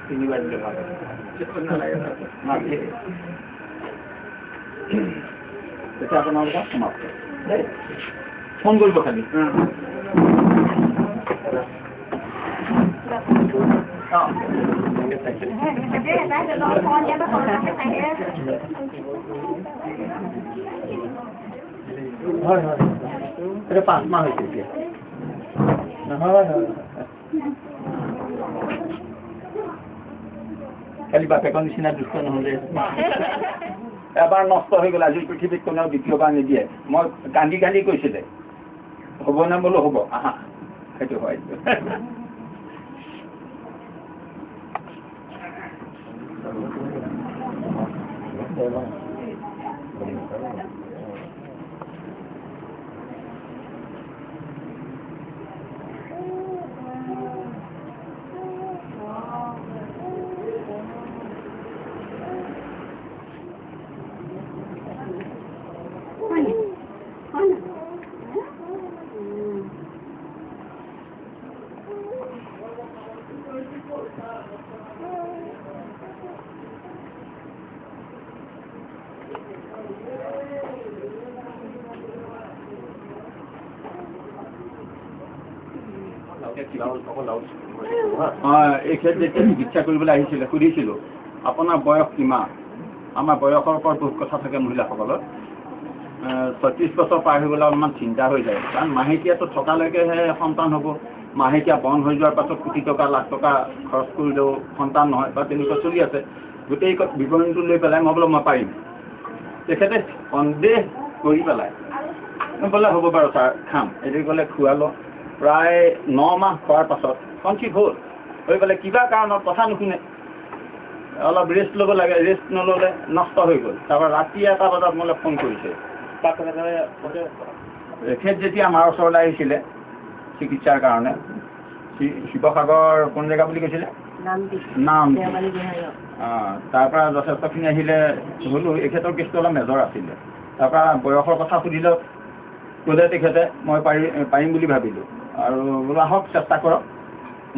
তিনিবাৰ তেতিয়া আপোনালোকক সমাপ্ত দেই ফোন কৰিব খালি হয় হয় এটা 5 মাহ হৈছে এতিয়া হয় হয় খালি বাপেকৰ নিচিনা দুষ্ট নহ'লে এবাৰ নষ্ট হৈ গ'ল আজি পৃথিৱীত কোনেও দ্বিতীয়বাৰ নিদিয়ে মই কান্দি কান্দি কৈছিলে হ'ব নে বোলো হ'ব আহা সেইটো হয় এই ক্ষেত্ৰত যেতিয়া চিকিৎসা কৰিবলৈ আহিছিলে সুধিছিলোঁ আপোনাৰ বয়স কিমান আমাৰ বয়সৰ ওপৰত বহুত কথা থাকে মহিলাসকলৰ 36 বছৰ পাৰ হৈ গ'লে অলপমান চিন্তা হৈ যায় কাৰণ মাহেকীয়াটো থকালৈকেহে সন্তান হ'ব মাহেকীয়া বন্ধ হৈ যোৱাৰ পাছত কোটি টকা লাখ টকা খৰচ কৰিলেও সন্তান নহয় বা তেনেকুৱা চলি আছে গোটেই বিৱৰণীটো লৈ পেলাই মই বোলো মই পাৰিম তেখেতে সন্দেহ কৰি পেলাই বোলে হ'ব বাৰু ছাৰ খাম এইটো ক'লে খোৱালোঁ প্ৰায় 9 মাহ খোৱাৰ পাছত কনচিভ হ'ল হৈ পেলাই কিবা কাৰণত কথা নুশুনে অলপ ৰেষ্ট ল'ব লাগে ৰেষ্ট নল'লে নষ্ট হৈ গ'ল তাৰপৰা ৰাতি 1টা বজাত মোলৈ ফোন কৰিছে তেখেত যেতিয়া আমাৰ ওচৰলৈ আহিছিলে চিকিৎসাৰ কাৰণে শিৱসাগৰ কোন জেগা বুলি কৈছিলে নাম তাৰপৰা যথেষ্টখিনি আহিলে হ'লোঁ এখেতৰ কেছটো অলপ মেজৰ আছিলে তাৰপৰা বয়সৰ কথা সুধিলত ক'লে তেখেতে মই পাৰিম বুলি ভাবিলোঁ আৰু বোলো আহক চেষ্টা কৰক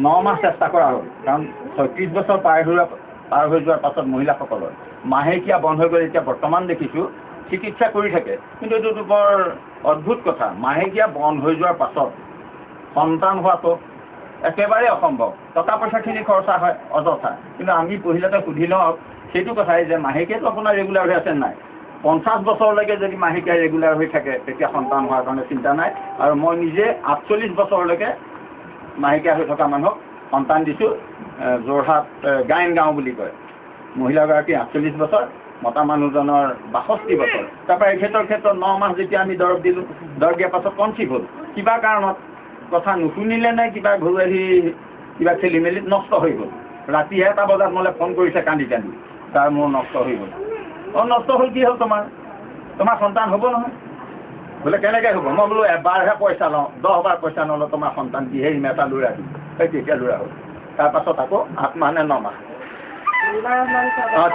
9 মাহ চেষ্টা কৰা হ'ল কাৰণ 36 বছৰ পাৰ হৈ যোৱাৰ পাছত মহিলাসকলৰ মাহেকীয়া বন্ধ হৈ গ'ল এতিয়া বৰ্তমান দেখিছোঁ চিকিৎসা কৰি থাকে কিন্তু এইটো বৰ অদ্ভুত কথা মাহেকীয়া বন্ধ হৈ যোৱাৰ পাছত সন্তান হোৱাটো একেবাৰে অসম্ভৱ টকা পইচাখিনি খৰচা হয় অযথা কিন্তু আমি পঢ়িলতে সুধি লওঁ সেইটো কথাই যে মাহেকীয়াটো আপোনাৰ ৰেগুলাৰ হৈ আছে নাই 50 বছৰলৈকে যদি মাহেকীয়া ৰেগুলাৰ হৈ থাকে তেতিয়া সন্তান হোৱাৰ কাৰণে চিন্তা নাই আৰু মই নিজে 48 বছৰলৈকে মাহেকীয়া হৈ থকা মানুহক সন্তান দিছোঁ যোৰহাট গায়ন গাঁও বুলি কয় মহিলাগৰাকী 48 বছৰ মতা মানুহজনৰ 62 বছৰ তাৰপৰা এই ক্ষেত্ৰত 9 মাহ যেতিয়া আমি দৰৱ দিলোঁ দৰৱ দিয়াৰ পাছত কনচিভ হ'ল কিবা কাৰণত কথা নুশুনিলে নে কিবা ঘৰুৱাহি কিবা খেলি মেলি নষ্ট হৈ গ'ল ৰাতি 1টা বজাত মোলৈ ফোন কৰিছে কান্দি কান্দি তাৰ মোৰ নষ্ট হৈ গ'ল নষ্ট হ'ল কি হ'ল তোমাৰ সন্তান হ'ব নহয় বোলে কেনেকৈ হ'ব মই বোলো এবাৰহে পইচা লওঁ 10 বাৰ পইচা নলওঁ তোমাৰ সন্তান দিহে এটা ল'ৰা দিম সেই তেতিয়া ল'ৰা হ'ল তাৰপাছত আকৌ 8 মাহ নে 9 মাহ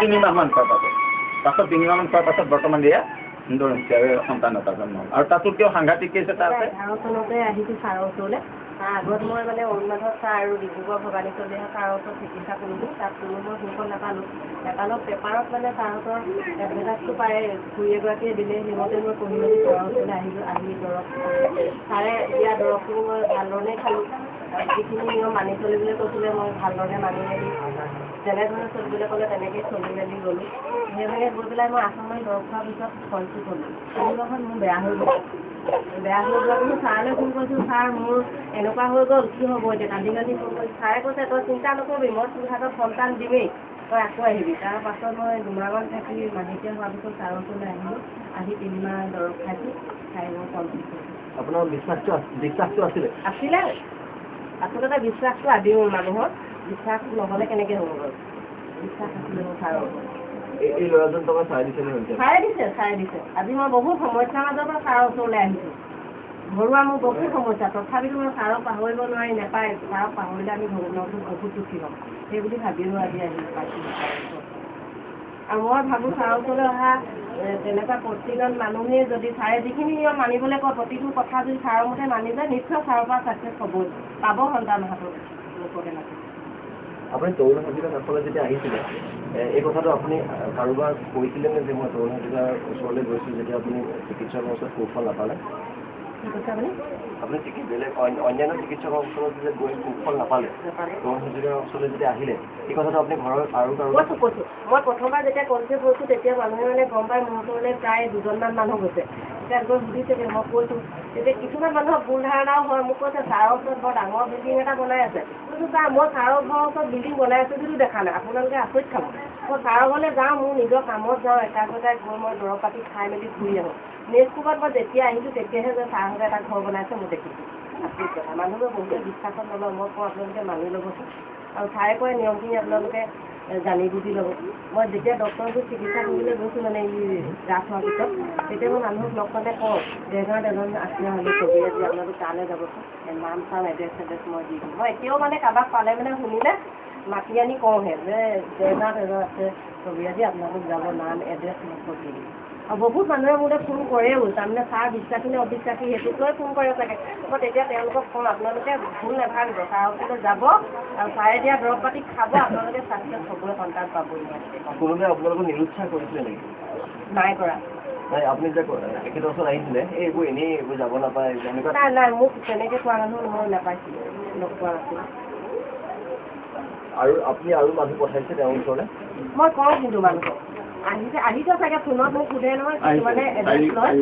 3 মাহমান খোৱাৰ পাছত 3 মাহমান খোৱাৰ পাছত বৰ্তমান দিয়া সন্তান এটা জন্ম হ'ল আৰু তাতোতকেও সাংঘাতিক কেছ এটা আছে আহিছোঁ ছাৰৰ ওচৰলৈ আগত মই মানে অৰুণাচল ছাৰ আৰু ডিব্ৰুগড় ভৱানী চলিহা ছাৰৰ ওচৰত চিকিৎসা কৰিলোঁ তাত কোনো মই সুফল নাপালোঁ পেপাৰত মানে ছাৰহঁতৰ এডভাৰটাইজটো পাই খুৰী এগৰাকীয়ে দিলে সেইমতে মই পঢ়ি মেলি ছাৰৰ ওচৰলৈ আহিলোঁ আহি দৰৱ ছাৰে দিয়া দৰৱখিনি মই ভালধৰণে খালোঁ যিখিনি নিয়ম মানি চলিবলৈ কৈছিলে মই ভালধৰণে মানি মেলি যেনেধৰণে চলিবলৈ ক'লে তেনেকৈ চলি মেলি গ'লোঁ সেইভাগে গৈ পেলাই মই 8 মাহমান দৰৱ খোৱাৰ পিছত কনচিভ হ'লোঁ সেইদিনাখন মোৰ বেয়া হৈ গ'ল বেয়া হৈ যোৱা কিন্তু ছাৰলৈ ফোন কৰিছোঁ ছাৰ মোৰ এনেকুৱা হৈ গ'ল কি হ'ব এতিয়া কান্দি কান্দি ফোন কৰিছোঁ ছাৰে কৈছে তই চিন্তা নকৰিবি মই তোৰ হাতত সন্তান দিমেই তই আকৌ আহিবি তাৰ পাছত মই 2 মাহমান থাকি মাহেকীয়া হোৱাৰ পিছত ছাৰৰ ওচৰলৈ আহিলোঁ আহি 3 মাহ দৰৱ খাইছোঁ খাই মই কনচিভ কৰিছোঁ আপোনাৰ বিশ্বাসটো আছিলে আচলতে বিশ্বাসটো আদিও মানুহৰ বিশ্বাস নহ'লে কেনেকৈ হ'ব বাৰু বিশ্বাস আছিলে মোৰ ছাৰৰ এই ল'ৰাজন টকা চাই দিছে চাই দিছে আজি মই বহুত সমস্যাৰ মাজৰ পৰা ছাৰৰ ওচৰলৈ আহিছোঁ ঘৰুৱা মোৰ বহুত সমস্যা, তথাপিতো মই ছাৰক পাহৰিব নোৱাৰি নাপায়, ছাৰক পাহৰিলে আমি ঘৰতো বহুত দুখী হ'ম, সেই বুলি ভাবিলোঁ আজি পাইছোঁ। আৰু মই ভাবোঁ ছাৰৰ ওচৰলৈ অহা তেনেকুৱা প্ৰতিজন মানুহেই যদি ছাৰে যিখিনি নিয়ম মানিবলৈ কয় প্ৰতিটো কথা যদি ছাৰৰ মতে মানি যায় নিশ্চয় ছাৰৰ পৰা ছাকচেছ হ'বই, পাব সন্তান হাতত লোককে লাগে। আপুনি তৰুণ হাজৰিকাৰ কাষলৈ যেতিয়া আহিছিলে এই কথাটো আপুনি কাৰোবাক কৈছিলে নে যে মই তৰুণ হাজৰিকাৰ ওচৰলৈ গৈছোঁ যেতিয়া আপুনি চিকিৎসকৰ ওচৰত সুফল নাপালে? আপুনি বেলেগ অন্যান্য চিকিৎসকৰ ওচৰত যেতিয়া গৈ সুফল নাপালে তৰুণ হাজৰিকাৰ ওচৰলৈ যেতিয়া আহিলে এই কথাটো আপুনি ঘৰৰ আৰু কৈছোঁ মই প্ৰথমবাৰ যেতিয়া কনচেপ্ট হৈছোঁ তেতিয়া মানুহে মানে গম পাই মোৰ ওচৰলৈ প্ৰায় 2জনমান মানুহ গৈছে, তেতিয়া গৈ সুধিছে মই কৈছোঁ তেতিয়া কিছুমান মানুহৰ ভুল ধাৰণাও হয়, মোক কৈছে ছাৰৰ ওচৰত বৰ ডাঙৰ বিল্ডিং এটা বনাই আছে, কৈছোঁ ছাৰ মই ছাৰৰ ঘৰৰ ওচৰত বিল্ডিং বনাই আছোঁ যদিও দেখা নাই, আপোনালোকে আচৰিত খাব, মই ছাৰৰ ঘৰলৈ যাওঁ মোৰ নিজৰ কামত যাওঁ একাগ্ৰতাই গৈ মই দৰৱ পাতি খাই মেলি ঘূৰি আহোঁ, নেক্সট কোবাত মই যেতিয়া আহিছোঁ তেতিয়াহে যে ছাৰহঁতে এটা ঘৰ বনাইছে মই দেখিছোঁ, আচৰিত কথা মানুহবোৰে বহুতে বিশ্বাসত নলয়, মই কওঁ আপোনালোকে মানি ল'বচোন, আৰু ছাৰে কয় নিয়মখিনি আপোনালোকে জানি বুজি ল'ব। মই যেতিয়া ডক্টৰটো চিকিৎসা কৰিবলৈ গৈছোঁ মানে ই ৰাস হোৱাৰ পিছত তেতিয়া মই মানুহক লগ পালে কওঁ দেৰগাঁৱত এজন আছিলে হ'লে ছবি আজি আপোনালোক তালৈ যাবচোন, নাম চাম এড্ৰেছ মই দি দিওঁ, মই এতিয়াও মানে কাৰোবাক পালে মানে শুনিলে মাতি আনি কওঁহে যে দেৰগাঁৱত এজন আছে ছবি আজি আপোনালোক যাব, নাম এড্ৰেছ মই চব দি দিম। আৰু বহুত মানুহে মোলৈ ফোন কৰেও, তাৰমানে ছাৰ বিশ্বাসী নে অবিশ্বাসী সেইটোকৈ ফোন কৰে চাগে, মই তেতিয়া তেওঁলোকক কওঁ আপোনালোকে ভুল নাভাবিব, ছাৰৰ ওচৰলৈ যাব আৰু ছাৰে দিয়া দৰৱ পাতি খাব, আপোনালোকে ছাকচেছ হ'বই, সন্তান পাবই। কোনোবাই আপোনালোকক নিৰুৎসাহ কৰিছিলে নেকি? নাই কৰা। নাই আপুনি যে তেখেতৰ ওচৰত আহিছিলে এইবোৰ এনেই এইবোৰ যাব নাপায় এনেকুৱা? নাই মোক তেনেকৈ কোৱা মানুহ মই নাপাইছিলোঁ, লগ পোৱা নাছিলোঁ। আৰু আপুনি আৰু মানুহ পঠাইছে তেওঁৰ ওচৰলৈ? মই কওঁ কিন্তু মানুহক আহিছে চাগে ফোনত মোক সোধে নহয় কিছুমানে এড্ৰেছ লয়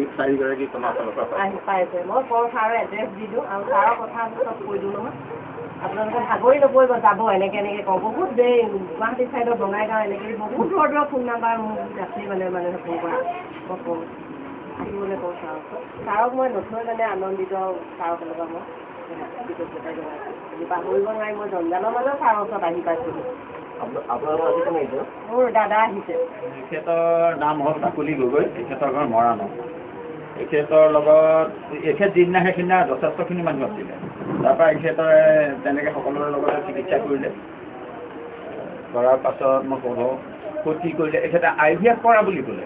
পাইছে, মই কওঁ ছাৰৰ এড্ৰেছ দি দিওঁ আৰু ছাৰৰ কথা চব কৈ দিওঁ নহয়, আপোনালোকে ভাগৰি নপৰিব যাব এনেকৈ কওঁ, বহুত দেৰি গুৱাহাটী ছাইডৰ বঙাইগাঁও এনেকৈ বহুত দূৰৰ ফোন নাম্বাৰ মোক আছে মানে মানুহে ফোন কৰা, মই কওঁ আহিবলৈ কওঁ ছাৰক মই নথৈ মানে আনন্দিত ছাৰক লগা মই কৃতজ্ঞতা জনাইছোঁ, পাহৰিব নোৱাৰি মই জঞ্জালৰ মাজত ছাৰৰ ওচৰত আহি পাইছিলোঁ। মোৰ দাদা আহিছে। এখেতৰ নাম হ'ল কাকলি গগৈ, এখেতৰ ঘৰ মৰাণত। এখেতৰ লগত এখেত যিদিনা সেইদিনা যথেষ্টখিনি মানুহ আছিলে, তাৰপৰা এখেতৰে তেনেকৈ সকলোৰে লগতে চিকিৎসা কৰিলে, কৰাৰ পাছত মই ক'লোঁ ক'ত কি কৰিলে, এখেতে IVF কৰা বুলি ক'লে,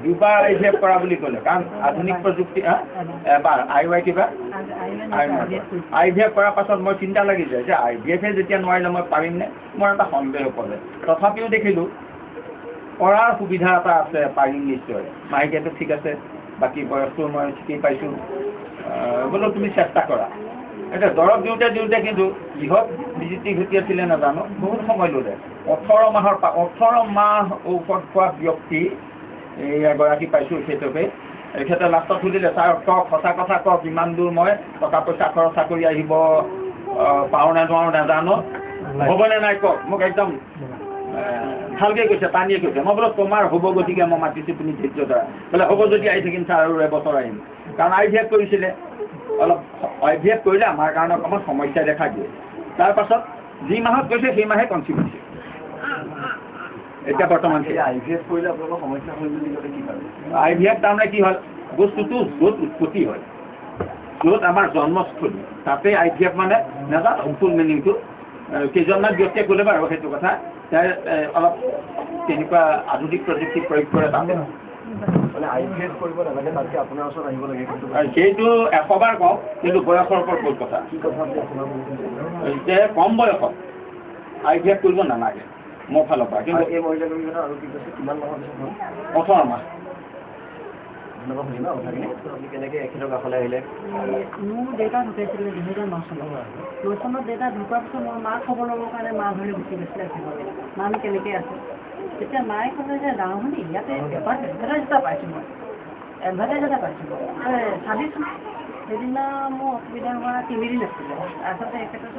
2বাৰ IVF কৰা বুলি ক'লে, কাৰণ আধুনিক প্ৰযুক্তি এবাৰ IVF কৰাৰ পাছত মই চিন্তা লাগি যায় যে IVF যেতিয়া নোৱাৰিলে মই পাৰিমনে, মোৰ এটা সন্দেহ ক'লে, তথাপিও দেখিলোঁ কৰাৰ সুবিধা এটা আছে, পাৰিম নিশ্চয়, মাহেকীয়াটো ঠিক আছে, বাকী বয়সটো মই ঠিকেই পাইছোঁ, বোলো তুমি চেষ্টা কৰা। এতিয়া দৰৱ দিওঁতে কিন্তু কিহত বিজুতি ঘটি আছিলে নাজানো, বহুত সময় ল'লে, 18 মাহ ঔষধ খোৱা ব্যক্তি এই এগৰাকী পাইছোঁ, এখেতে লাষ্টত সুধিলে ছাৰ কওক সঁচা কথা কওক, ইমান দূৰ মই টকা পইচা খৰচা কৰি আহিব পাৰোঁ নে নোৱাৰোঁ নাজানো, হ'বনে নাই কওক, মোক একদম ভালকৈ কৈছে, টানিয়ে কৈছে, মই বোলো তোমাৰ হ'ব গতিকে মই মাতিছোঁ তুমি ধৈৰ্য ধৰা, বোলে হ'ব যদি আহি থাকিম ছাৰ আৰু এবছৰ আহিম, কাৰণ IVF কৰিছিলে, অলপ IVF কৰিলে আমাৰ কাৰণে অকণমান সমস্যাই দেখা দিয়ে, তাৰপাছত যি মাহত কৈছে সেই মাহে কনচিভ হৈছে, এতিয়া বৰ্তমান IVF কৰিলে আপোনালোকৰ সমস্যা হ'ল বুলি ক'লে কি হয়? IVF তাৰমানে কি হ'ল, বস্তুটো য'ত উৎপত্তি হয়, য'ত আমাৰ জন্মস্থলী তাতে IVF মানে নাজানো ফুল মিনিংটো, কেইজনমান ব্যক্তিয়ে ক'লে বাৰু সেইটো কথা, অলপ তেনেকুৱা আধুনিক প্ৰযুক্তি প্ৰয়োগ কৰে তাতে, মানে IVF কৰিব নালাগে, তাতকৈ আপোনাৰ ওচৰত আহিব লাগে, সেইটো 100বাৰ কওঁ, কিন্তু বয়সৰ ওপৰত বহুত কথা, কি কথা যে কম বয়সত IVF কৰিব নালাগে মোৰ ফালৰ পৰা, কিন্তু এই মহিলাগৰাকী আৰু কি কৈছে কিমান মাহৰ পিছত হ'ল? 18 মাহ। আপোনালোকক শুনিব কথাখিনি, আপুনি কেনেকৈ এখেতৰ কাষলৈ আহিলে? মোৰ দেউতা ঢুকাইছিলে 2009 চনত দেউতা ঢুকোৱাৰ পিছত মই মাক খবৰ ল'বৰ কাৰণে মা ঘৰলৈ গুচি গৈছিলে, মানো কেনেকৈ আছে, তেতিয়া মায়ে ক'লে যে ডাঙৰভনী ইয়াতে এডভাৰটাইজ এটা পাইছোঁ, মই এডভাৰটাইজ এটা পাইছোঁ চাবিচোন, সেইদিনা মোৰ অসুবিধা হোৱা 3 দিন আছিলে, আচলতে এখেতৰ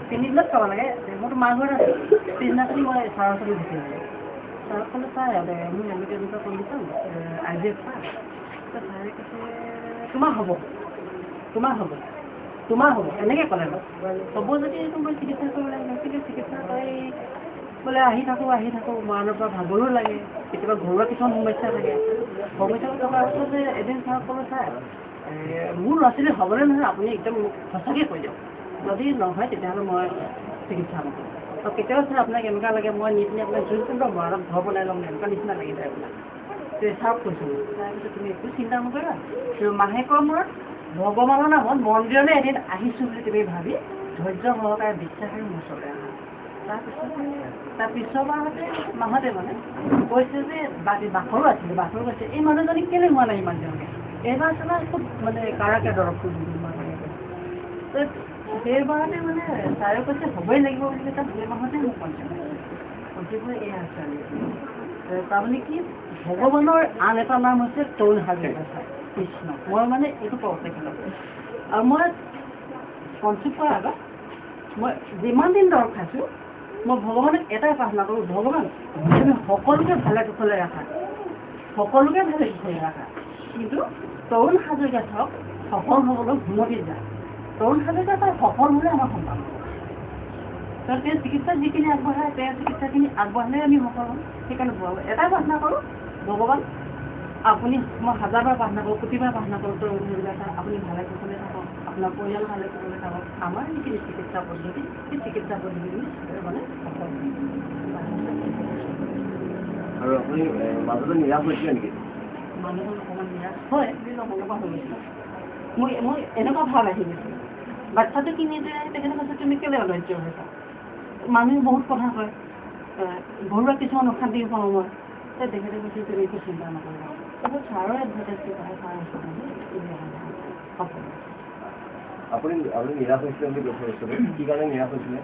3 দিনত চাব লাগে, মোৰতো মা ঘৰত আছিলোঁ, পিছদিনাখনি মই ছাৰৰ ওচৰলৈ গুচি আহিলোঁ, ছাৰক ক'লে ছাৰ মোৰ এনেকুৱা কণ্ডিশ্যন IVF ছাৰে কৈছে তোমাৰ হ'ব এনেকৈ ক'লে, হ'ব যদি মই চিকিৎসা কৰিব লাগে, চিকিৎসা কৰি বোলে আহি থাকোঁ মৰাণৰ পৰা ভাগৰো লাগে, কেতিয়াবা ঘৰুৱা কিছুমান সমস্যা থাকে, সমস্যাবোৰ থকাৰ পাছত যে এদিন ছাৰক ক'লোঁ ছাৰ মোৰ ল'ৰা ছোৱালী হ'বলৈ নহয় আপুনি একদম সঁচাকৈ কৈ দিয়ক যদি নহয় তেতিয়াহ'লে মই চিকিৎসা নকৰোঁ তো কেতিয়াও ছাৰ আপোনাক এনেকুৱা লাগে মই নি পিনি আপোনাক যোনটো মৰাণত ঘৰ বনাই ল'ম এনেকুৱা নিচিনা লাগি যায় আপোনাক চাওক কৈছোঁ তাৰপিছত তুমি একো চিন্তা নকৰিবা মাহেকৰ মূৰত ভগৱানৰ নামত মন্দিৰলৈ এদিন আহিছোঁ বুলি তুমি ভাবি ধৈৰ্য সহকাৰে বিশ্বাসেৰে মোৰ ওচৰলৈ আহা তাৰ পিছৰবাৰতে মাহতে মানে কৈছে যে বাখৰো আছিলে বাখৰো কৈছে এই মানুহজনী কেলৈ হোৱা নাই ইমান দিনলৈকে এইবাৰ চলাই খুব মানে কাৰাকে দৰৱটো দিলোঁ মানুহে কৈছে সেইবাৰতে মানে ছাৰে কৈছে হ'বই লাগিব বুলি তাত 2 মাহতে মোক কৈছে এয়া ছোৱালী তাৰমানে কি ভগৱানৰ আন এটা নাম হৈছে তৰুণ হাজৰিকা ছাৰ কৃষ্ণ মই মানে এইটো পঢ়োতে খেলা আৰু মই কনচিভ কৰাৰ আগত মই যিমান দিন দৰৱ খাইছোঁ মই ভগৱানক এটাই প্ৰাৰ্থনা কৰোঁ ভগৱান তুমি সকলোকে ভালে কুশলে ৰাখা সকলোকে ভালে কুশলে ৰাখা কিন্তু তৰুণ হাজৰিকা চাওক সফল হ'বলৈ ঘুমতি যায় তৰুণ হাজৰিকা তাৰ সফল হ'লে আমাৰ সন্তান হ'ব কাৰণ তেওঁ চিকিৎসা যিখিনি আগবঢ়ায় তেওঁ চিকিৎসাখিনি আগবঢ়ালে আমি সফল হ'ম সেইকাৰণে এটাই প্ৰাৰ্থনা কৰোঁ ভগৱান আপুনি মই 1000বাৰ প্ৰাৰ্থনা কৰোঁ প্ৰতিবাৰ প্ৰাৰ্থনা কৰোঁ তৰুণ হাজৰিকা ছাৰ আপুনি ভালে কুশলে থাকক আপোনাৰ পৰিয়াল ভালে কুশলে থাকক আমাৰ যিখিনি চিকিৎসা পদ্ধতি সেই চিকিৎসা পদ্ধতিখিনি মানে সফল আৰু আপুনি মাজতে নিৰাশ হৈছিলে নেকি মানুহজন অকণমান নিৰাশ হয় এনেকুৱা হৈ গৈছিলে মই এনেকুৱা ভাৱ আহি গৈছিল বাচ্ছাটো কিনি দিয়ে তেখেতে কৈছে তুমি কেলৈ অধৈৰ্য হৈছা মানুহে বহুত কথা কয় ঘৰুৱা কিছুমান অশান্তি পাওঁ মই তেখেতে কৈছে তুমি একো চিন্তা নকৰিবা তাৰপিছত ছাৰৰ এডভাৰটাইজটো পাই ছাৰ সফল আপুনি নিৰাশ হৈছিলে বুলি কৈছিলে কি কাৰণে নিৰাশ হৈছিলে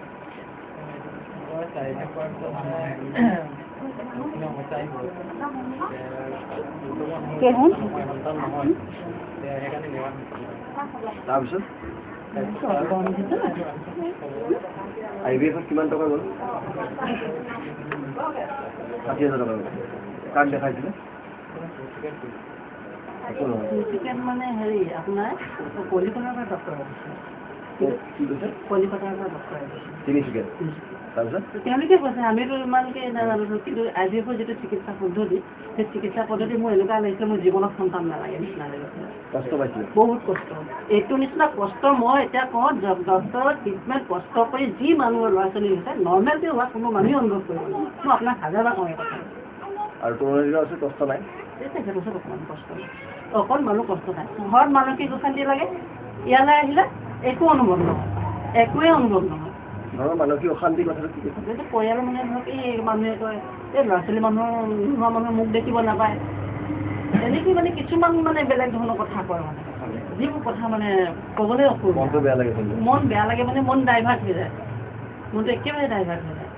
তাৰপিছত IVF কিমান টকা গ'ল 60,000 টকা গ'ল কাক দেখাইছিলে মানে হেৰি আপোনাৰ কলিকতাৰ পৰা ডক্টৰ কলিকতাৰ পৰা ডক্টৰ তিনিচুকীয়া তাৰপিছত তেওঁলোকে কৈছে আমিতো ইমানকে নাজানো কিন্তু IVFৰ যিটো চিকিৎসা পদ্ধতি সেই চিকিৎসা পদ্ধতি মোৰ এনেকুৱা লাগিছে মোৰ জীৱনত সন্তান নালাগে নিচিনা লাগিছে কষ্ট পাইছিলে বহুত কষ্ট এইটো নিচিনা কষ্ট মই এতিয়া কওঁ ডক্টৰৰ ট্ৰিটমেণ্ট কষ্ট কৰি যি মানুহৰ ল'ৰা ছোৱালী হৈছে নৰ্মেলকৈ হোৱা কোনো মানুহে অনুভৱ কৰিব মই আপোনাক 1000বাৰ কওঁ এই কথা আৰু তৰুণ আছে কষ্ট নাই তেখেতৰ অকণমান কষ্ট অকল মানুহ কষ্ট নাই ঘৰত মানসিক অশান্তি লাগে ইয়ালৈ আহিলে একো অনুভৱ নহয় একোৱেই অনুভৱ নহয় ঘৰৰ মানসিক অশান্তিৰ কথাটো কি কৈছে যদি পৰিয়ালৰ মানে ধৰক এই মানুহে কয় এই ল'ৰা ছোৱালী নোহোৱা মানুহে মুখ দেখিব নাপায় এনেকৈ মানে কিছুমান মানে বেলেগ ধৰণৰ কথা কয় মানে যিবোৰ কথা মানে ক'বলৈ অসুবিধা মনটো বেয়া লাগে মন বেয়া লাগে মানে মন ডাইভাৰ্ট হৈ যায় মনটো একেবাৰে ডাইভাৰ্ট হৈ যায়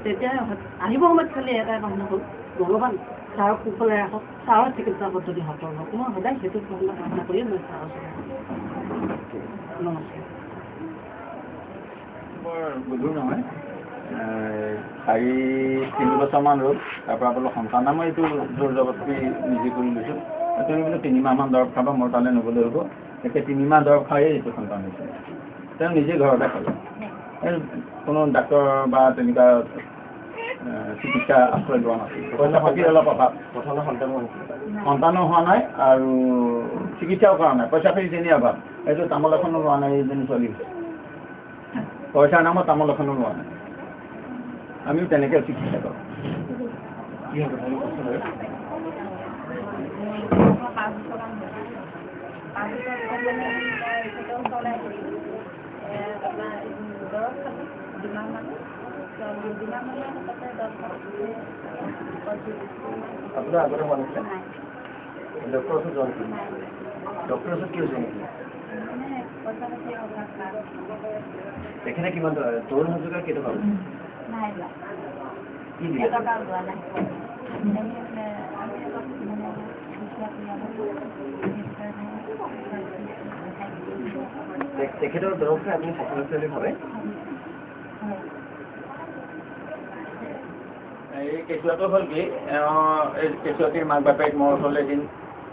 তেতিয়া আহিব সময়ত খালি এটাই মানুহ হ'ল ভগৱান ছাৰক কুশলে ৰাখক ছাৰৰ চিকিৎসা পদ্ধতি সফল হওক মই সদায় সেইটো প্ৰাৰ্থনা কৰিয়ে মই ছাৰৰ নমস্কাৰ বৰ গধুৰ নহয় 4-3 বছৰমান হ'ল তাৰপৰা বোলো সন্তান মই এইটো জোৰ জবস্তি নিজে কৰি লৈছোঁ তুমি বোলো 3 মাহমান দৰৱ খাব মোৰ তালৈ নগ'লে হ'ব এতিয়া 3 মাহ দৰৱ খায়েই এইটো সন্তান হৈছিলে তেওঁ নিজে ঘৰতে খালে কোনো ডাক্তৰ বা তেনেকুৱা চিকিৎসা আশ্ৰয় লোৱা নাছিল পইচা পাতিৰ অলপ অভাৱ প্ৰথমে সন্তানো হোৱা নাই আৰু চিকিৎসাও কৰা নাই পইচা পাতি তেনেই অভাৱ এইটো তামোল এখনো লোৱা নাই এইজনী ছোৱালী পইচাৰ নামত তামোল এখনো লোৱা নাই আমিও তেনেকৈ চিকিৎসা কৰোঁ কি হ'ব আপোনাৰ আগতে হোৱা নাছিলে ডক্টৰৰ ওচৰত যোৱা নাছিলে ডক্টৰৰ ওচৰত কি হৈছে নেকি তেখেতে কিমান টকা তৰুণ হাজৰিকা কেইটকা কি দিলে তেখেতৰ দৰৱ খাই আপুনি সফল হৈছে বুলি ভাবে এই কেঁচুৱাটো হ'ল কি এই কেঁচুৱাটিৰ মাক বাপেক মোৰ ওচৰলৈ এদিন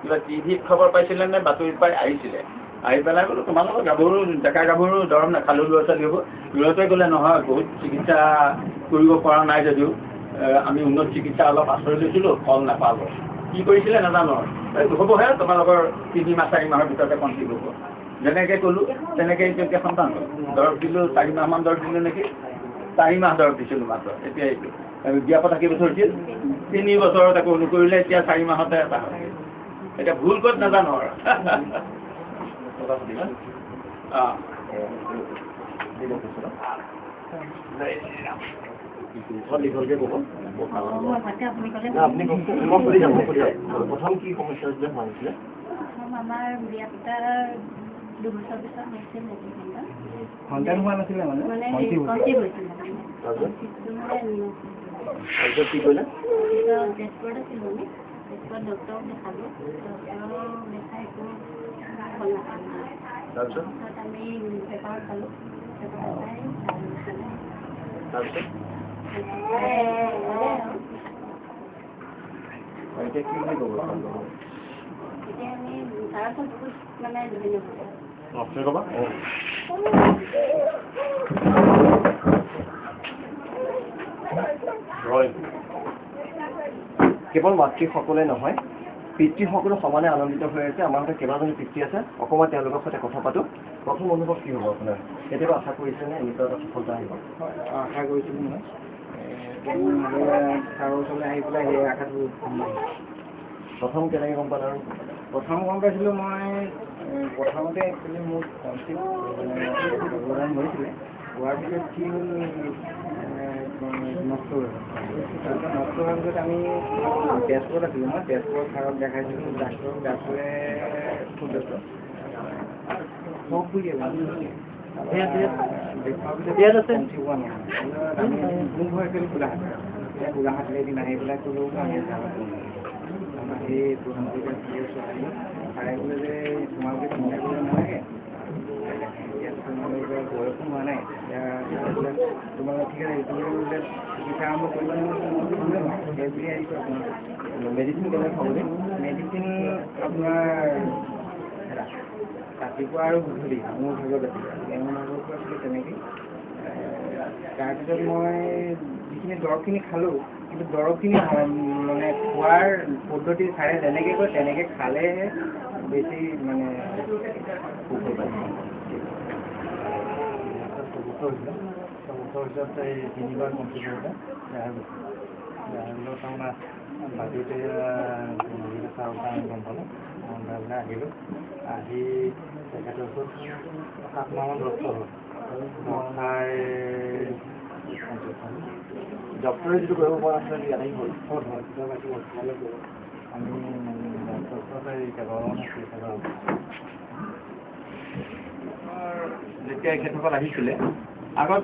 কিবা টিভিত খবৰ পাইছিলে নে বাতৰিত পাই আহিছিলে আহি পেলাই বোলো তোমালোকৰ গাভৰু ডেকা গাভৰু দৰৱ নাখালোঁ ল'ৰা ছোৱালী হ'ব ল'ৰাটোৱে ক'লে নহয় বহুত চিকিৎসা কৰিব পৰা নাই যদিও আমি উন্নত চিকিৎসা অলপ আশ্ৰয় লৈছিলোঁ ফল নাপালোঁ কি কৰিছিলে নাজানো হ'বহে তোমালোকৰ 3 মাহ 4 মাহৰ ভিতৰতে কনচিভ হ'ব যেনেকৈ ক'লোঁ তেনেকৈ এতিয়া সন্তান হ'ল দৰৱ দিলোঁ 4 মাহমান দৰৱ দিলোঁ নেকি 4 মাহ দৰৱ দিছিলোঁ মাত্ৰ এতিয়া এইটো বিয়া পতা কেইবছৰ হৈছিল 3 বছৰত একো নকৰিলে এতিয়া 4 মাহতে এটা হ'ল এতিয়া ভুল ক'ত নাজানো আৰু দীঘলকৈ ক'ব আপুনি প্ৰথম কি সমস্যা হৈছিলে ভাবিছিলে আমাৰ বিয়া পতাৰ 2 বছৰ পিছত হৈছিল সন্তান হোৱা নাছিলে মানে কনচিভ হৈছিল তাৰপিছত কি কৰিলে তেজপুৰত আছিলোঁ আমি তেজপুৰত ডক্টৰক দেখালোঁ ডক্টৰক দেখাই একো ফল নাপালোঁ তাৰপিছত আমি পেপাৰত পালোঁ পেপাৰত পাই তাৰপিছত এতিয়া কি বুলি ক'ব এতিয়া আমি তাৰ বহুত মানে আপুনি ক'বা কেৱল মাতৃসকলে নহয় পিতৃসকলো সমানে আনন্দিত হৈ আছে আমাৰ হাতত কেইবাজনী পিতৃ আছে অকণমান তেওঁলোকৰ সৈতে কথা পাতোঁ প্ৰথম অনুভৱ কি হ'ব আপোনাৰ কেতিয়াবা আশা কৰিছেনে এনেকুৱা এটা সফলতা আহিব আশা কৰিছিলোঁ মই ছাৰৰ ওচৰলৈ আহি পেলাই সেই আশাটো প্ৰথম কেনেকৈ গম পালে আৰু প্ৰথম গম পাইছিলোঁ মই প্ৰথমতে একচুৱেলি মোৰ কনচিভ হৈছিলে হোৱাৰ পিছত কি হ'ল নষ্ট হৈ গ'ল তাৰপিছত নষ্ট হোৱাৰ পিছত আমি তেজপুৰত আছিলোঁ মই তেজপুৰত ছাৰক দেখাইছিলোঁ ডাক্তৰে ফুড ডক্টৰ চব বুজি গোলাঘাট এদিন আহি পেলাই ক'লেও আমি আমাৰ সেই প্ৰধানমন্ত্ৰী চাই বোলে যে তোমালোকে চিন্তা কৰিব নালাগে এতিয়া তোমালোকৰ বয়সো হোৱা নাই এতিয়া তোমালোকে ঠিক আছে তুমি বোলে চিকিৎসা আৰম্ভ কৰিব সেই বুলি আহিছোঁ আপোনাৰ মেডিচিন কেনেকৈ খাবলৈ মেডিচিন আপোনাৰ ৰাতিপুৱা আৰু গধূলি মোৰ ভাগত আছিলে মোৰ ভাগতো আছিলে তেনেকৈ তাৰপিছত মই যিখিনি দৰৱখিনি খালোঁ কিন্তু দৰৱখিনি মানে খোৱাৰ পদ্ধতি চাৰে যেনেকৈ কয় তেনেকৈ খালেহে বেছি মানে সুফল পাইছে পিছত এই 3বাৰ কনচিভ কৰোঁতে তাৰমানে বাজুতে চাউল আমি গম পালোঁ তাৰমানে আহিলোঁ আহি তেখেতৰ ওচৰত 7 মাহমান দৰৱ হ'ল খাই ডক্টৰে যিটো কৰিব পৰা নাছিলে ইয়াতে হ'ল আমি ডক্টৰৰ কেইবাবাৰো যেতিয়া এখেতসকল আহিছিলে আগত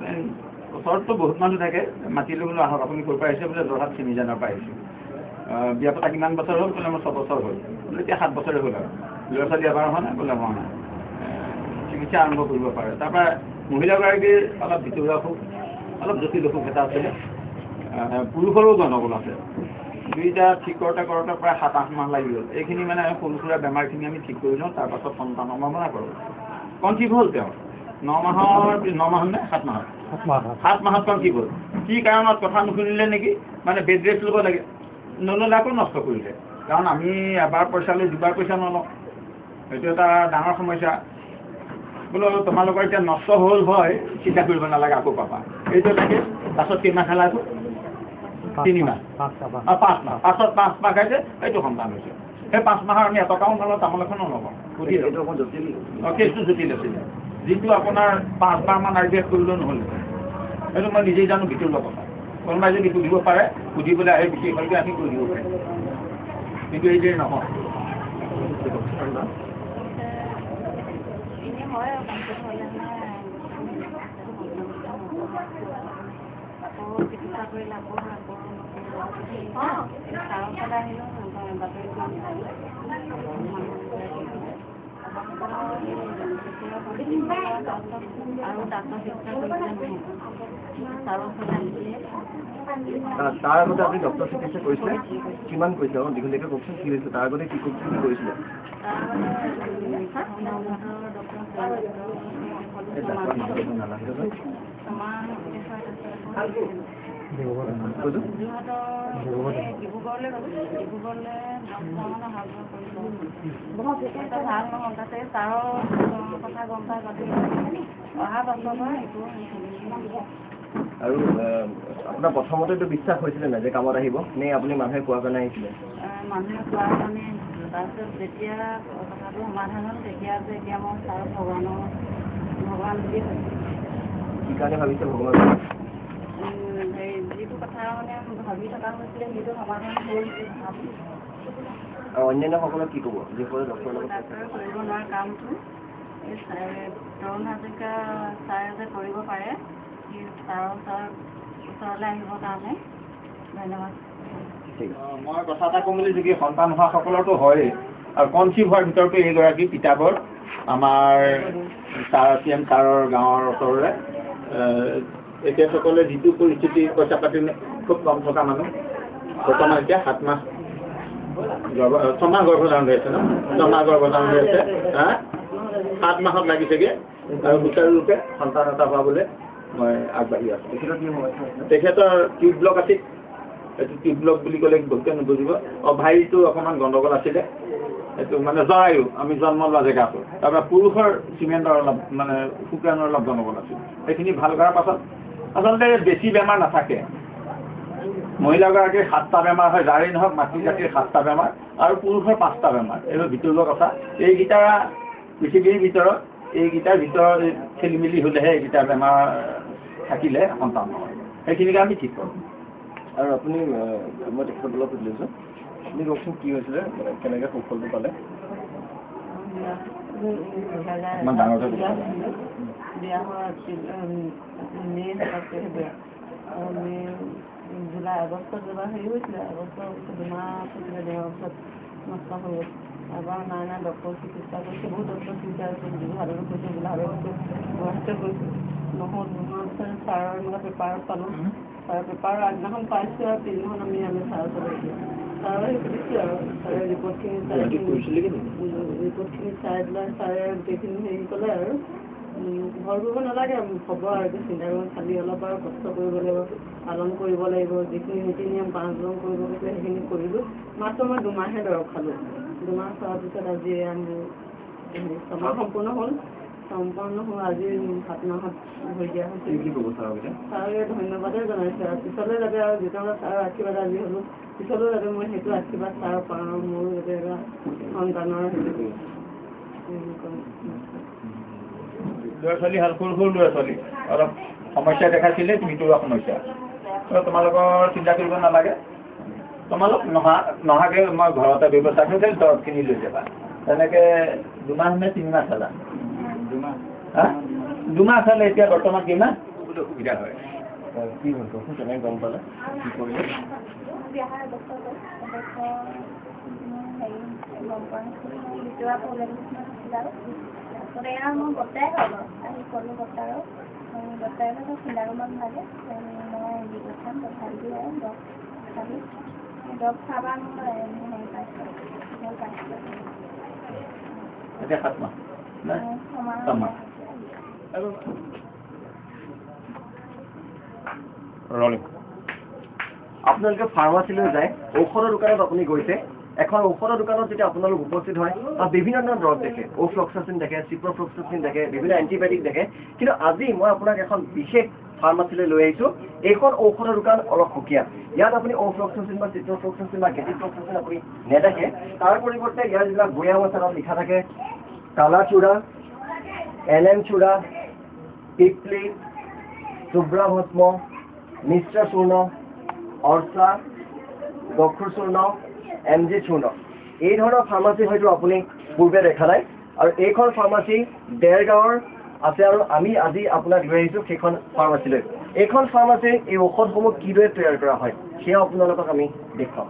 ওচৰততো বহুত মানুহ থাকে মাতিলৈ বোলো আহক আপুনি ক'ৰ পৰা আহিছে বোলে যোৰহাট চিমিজানৰ পৰা আহিছোঁ বিয়া পতা কিমান বছৰ হ'ল বোলে মোৰ 6 বছৰ হ'ল বোলে এতিয়া 7 বছৰে হ'ল আৰু ল'ৰা ছোৱালী এবাৰ হোৱা নাই বোলে হোৱা নাই চিকিৎসা আৰম্ভ কৰিব পাৰে তাৰপৰা মহিলাগৰাকীৰ অলপ ভিতৰুৱা অসুখ অলপ জটিল অসুখ এটা আছিলে পুৰুষৰো গণ্ডগোল আছে দুইটা ঠিক কৰোঁতে প্ৰায় 7-8 মাহ লাগি গ'ল এইখিনি মানে সৰু সুৰা বেমাৰখিনি আমি ঠিক কৰি লওঁ তাৰপাছত সন্তান সম্ভাৱনা কৰোঁ কনচিভ হ'ল তেওঁ 9 মাহত নে 7 মাহত 7 মাহত কনচিভ হ'ল কি কাৰণত কথা নুশুনিলে নেকি মানে বেড ৰেষ্ট ল'ব লাগে নল'লে আকৌ নষ্ট কৰিলে কাৰণ আমি এবাৰ পইচা লৈ 2বাৰ পইচা নলওঁ এইটো এটা ডাঙৰ সমস্যা বোলো তোমালোকৰ এতিয়া নষ্ট হ'ল হয় চিন্তা কৰিব নালাগে আকৌ পাবা এইটো লাগে পাছত কেইমাহ খালা আকৌ 3 মাহ 5 মাহ পাছত 5 মাহ খাইছে এইটো সন্তান হৈছে সেই 5 মাহৰ আমি এটকাও নলওঁ তামোল এখনো নলওঁ কেছটো জটিল আছিলে যিটো আপোনাৰ 5বাৰমান আইডিয়া কৰিলেও নহ'লে সেইটো মই নিজেই জানো ভিতৰুৱা কথা কোনোবাই যদি সুধিব পাৰে সুধি পেলাই আহি বিশেষভাৱে আমি কৰি দিব পাৰিম কিন্তু এই যে নহয় হয় আৰু কনচিভ হ'লে আকৌ চিকিৎসা কৰিলে আকৌ ছাৰৰ ফালে আহিলোঁ বাতৰি আৰু ডাক্তৰ চিকিৎসা কৰিবলৈ ছাৰৰ ফালে আহিলে তাৰ আগতে আপুনি ডক্টৰ চিকিৎসা কৰিছিলে কিমান কৰিছে আৰু দীঘলীয়াকৈ কওকচোন কি হৈছে তাৰ আগতে কি কৰিছিলে যোৰহাটৰ ডিব্ৰুগড়লৈ গ'লোঁ। ডিব্ৰুগড়লৈ 10 অহা যোৱা কৰিলোঁ। এটা ভাল নহ'ল, তাতে ছাৰৰ কথা গম পাই পাতি অহা পাছৰ পৰা একো আৰু আপোনাৰ প্ৰথমতেতো বিশ্বাস হৈছিলে নাই যে কামত আহিব নে আপুনি মানুহে কোৱাৰ কাৰণে আহিছিলে? মানুহে কোৱাৰ কাৰণে আহিছিলোঁ। তাৰপিছত যেতিয়া কথাটো সমাধান হ'ল তেতিয়া যে এতিয়া মই ছাৰ ভগৱান বুলি ভাবিছোঁ। কি কাৰণে ভাবিছে ভগৱান? হেৰি যিটো কথা মানে ভাবি থকা হৈছিলে সেইটো সমাধান হ'ল। আৰু অন্যান্যসকলক কি ক'ব যিসকলে ডক্টৰৰ লগত ডাক্তৰে কৰিব নোৱাৰা কামটো এই তৰুণ হাজৰিকা ছাৰে যে কৰিব পাৰে সেই ছাৰৰ ওচৰলৈ আহিবৰ কাৰণে ধন্যবাদ। মই কথা এটা ক'ম বুলি যদি সন্তান হোৱাসকলৰতো হয়েই আৰু কনচিভ হোৱাৰ ভিতৰতো এইগৰাকী তিতাবৰ আমাৰ CM ছাৰৰ গাঁৱৰ ওচৰৰে তেখেতসকলে যিটো পৰিস্থিতি পইচা পাতি খুব কম থকা মানুহ বৰ্তমান এতিয়া 7 মাহ 6 মাহ গৰ্ভধাৰণ হৈ আছে ন 6 মাহ গৰ্ভধাৰণ হৈ আছে 7 মাহত লাগিছেগৈ আৰু সুচাৰুৰূপে সন্তান এটা হোৱাবলৈ মই আগবাঢ়ি আছোঁ। তেখেতৰ টিউব ব্লক আছিল। এইটো টিউব ব্লক বুলি ক'লে বহুতে নুবুজিব। অভাৰীটো অকণমান গণ্ডগোল আছিলে। এইটো মানে জৰায়ু আমি জন্ম লোৱা জেগাটো তাৰপৰা পুৰুষৰ চিমেণ্টৰ অলপ মানে শুক্ৰাণুৰ অলপ গণ্ডগোল আছিল। সেইখিনি ভাল কৰাৰ পাছত আচলতে বেছি বেমাৰ নাথাকে। মহিলাগৰাকীৰ 7টা বেমাৰ হয়, যাৰেই নহওক মাতৃ জাতিৰ 7টা বেমাৰ আৰু পুৰুষৰ 5টা বেমাৰ। এইটো ভিতৰুৱা কথা। এইকেইটা পৃথিৱীৰ ভিতৰত এইকেইটাৰ ভিতৰত খেলি মেলি হ'লেহে এইকেইটা বেমাৰ থাকিলে সন্তান নহয়। সেইখিনিকে আমি ঠিক কৰোঁ। আৰু আপুনি মই তেখেতসকলক সুধিছোঁ আপুনি কওকচোন কি হৈছিলে কেনেকৈ সুফলটো পালে? ইমান ডাঙৰকৈ বিয়া হোৱা মে' জুলাই আগষ্টত এবাৰ হেৰি হৈছিলে। আগষ্টৰ 2 মাহ হৈছিলে দেহৰ পিছত নষ্ট হৈ গ'ল। এবাৰ নাই ডক্টৰ চিকিৎসা কৰিছে, বহুত ডক্টৰ চিকিৎসা কৰিছে। যোৰহাটতো গৈছোঁ, গোলাঘাটত গৈছোঁ, গুৱাহাটীত গৈছোঁ, নোহোৱাৰ পিছত ছাৰৰ এনেকুৱা পেপাৰত পালোঁ। ছাৰৰ পেপাৰৰ আগদিনাখন পাইছোঁ আৰু পিছদিনাখন আমি ছাৰৰ ওচৰত গৈছোঁ। ছাৰে সুধিছোঁ আৰু ছাৰে ৰিপৰ্টখিনি চাই পেলাই ছাৰে গোটেইখিনি হেৰি ক'লে আৰু ভয় কৰিব নালাগে, হ'ব আৰু এইটো চিন্তা কৰিব খালি অলপ আৰু কষ্ট কৰিব লাগিব, পালন কৰিব লাগিব। যিখিনি নীতি নিয়ম 5 জন কৰিব গৈছে সেইখিনি কৰিলোঁ। মাত্ৰ মই 2 মাহহে দৰৱ খালোঁ। 2 মাহ খোৱাৰ পিছত আজি মোৰ 6 মাহ সম্পূৰ্ণ হ'ল। আজি 7 মাহত হৈ দিয়া হৈছে। ছাৰে ধন্যবাদে জনাইছে আৰু পিছলৈ যাতে আৰু যেতিয়ালৈ ছাৰৰ আশীৰ্বাদ আজি হ'লোঁ পিছলৈও যাতে মই সেইটো আশীৰ্বাদ ছাৰ পাওঁ, মোৰো যাতে এটা সন্তানৰ ল'ৰা ছোৱালী সৰু সৰু ল'ৰা ছোৱালী অলপ সমস্যা দেখাইছিলে, ভিতৰুৱা সমস্যা। তোমালোকৰ চিন্তা কৰিব নালাগে। তোমালোক নহাকৈ মই ঘৰতে ব্যৱস্থা কৰিছোঁ, দৰৱখিনি লৈ যাবা। তেনেকৈ 2 মাহ নে 3 মাহ চালা? 2 মাহ চালে এতিয়া বৰ্তমান কিমান অসুবিধা হয়? কি হ'ল কওকচোন কেনেকৈ গম পালে কি কৰিলে? তাৰপিছত মই বৰ্তাই হয় বাৰু আহি ক'লোঁ বৰ্তাৰক চিন্তা কৰিব নালাগে, মই দি পঠাম তথাপি আৰু দৰৱ খাবা মই হেৰি পাইছোঁ। এতিয়া 7 মাহ আপোনালোকে ফাৰ্মাচীলৈ যায়, ঔষধৰ দোকানত আপুনি গৈছে, এখন ঔষধৰ দোকানত যেতিয়া আপোনালোক উপস্থিত হয় তাত বিভিন্ন ধৰণৰ দৰৱ দেখে, অ'ফ্লক্সাচিন দেখে, চিপ্ৰফ্লক্সাচিন দেখে, বিভিন্ন এণ্টিবায়টিক দেখে। কিন্তু আজি মই আপোনাক এখন বিশেষ ফাৰ্মাচীলৈ লৈ আহিছোঁ। এইখন ঔষধৰ দোকান অলপ সুকীয়া। ইয়াত আপুনি অ'ফ্লক্সাচিন বা চিপ্ৰফ্লক্সাচিন বা গেটিফ্লক্সাচিন আপুনি নেদেখে। তাৰ পৰিৱৰ্তে ইয়াৰ যিবিলাক বৈয়াম আছে তাত লিখা থাকে কালাচূড়া, NM চূড়া, পিপলি, শুভ্ৰা ভস্ম, মিশ্ৰ চূৰ্ণ, অৰ্চা, দক্ষুৰ চূৰ্ণ, MG চূৰ্ণ। এই ধৰণৰ ফাৰ্মাচী হয়তো আপুনি পূৰ্বে দেখা নাই। আৰু এইখন ফাৰ্মাচী দেৰগাঁৱৰ আছে আৰু আমি আজি আপোনাক লৈ আহিছোঁ সেইখন ফাৰ্মাচীলৈ। এইখন ফাৰ্মাচীৰ এই ঔষধসমূহ কিদৰে তৈয়াৰ কৰা হয় সেয়া আপোনালোকক আমি দেখুৱাম।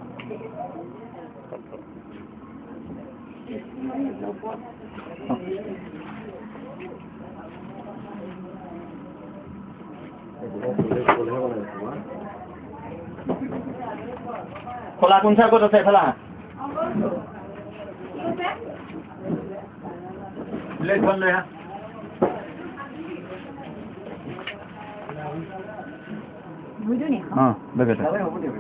খোলা কোনচা ক'ত আছে খোলা লৈ আহা। অঁ বেগেটা হ'ব দিয়ক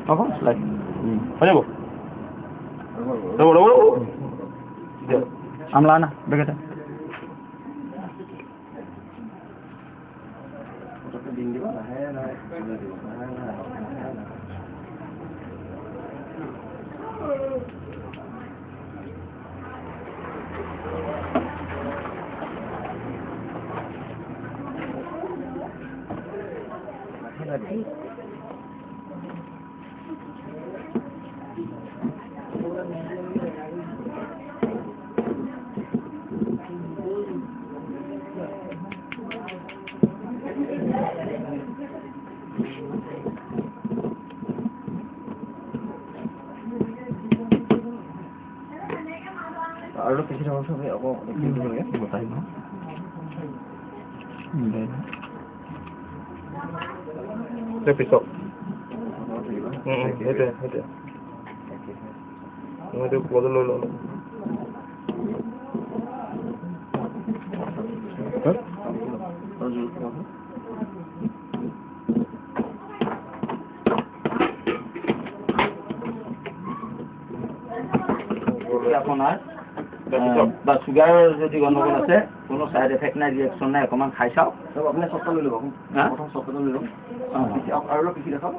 হ'ব শ্লাইড হৈ যাব ৰ'ব ৰ'ব ৰ'ব আমলা না বেগেটা দিন দিব লাহে লাহে আৰু কিছু সময় সব আকৌ দিব লাগে বতাই ন পিছত সেইটোৱে মইতো ক্লজ লৈ ল'লো আপোনাৰ বা চুগাৰৰ যদি গণ্ডগোল আছে কোনো চাইড এফেক্ট নাই ৰিয়েকশ্যন নাই অকণমান খাই চাওক আপুনি চপ্তা লৈ ল'ব প্ৰথম চপ্তাটো লৈ ল'ম আৰু অলপ পিছি দেখাওক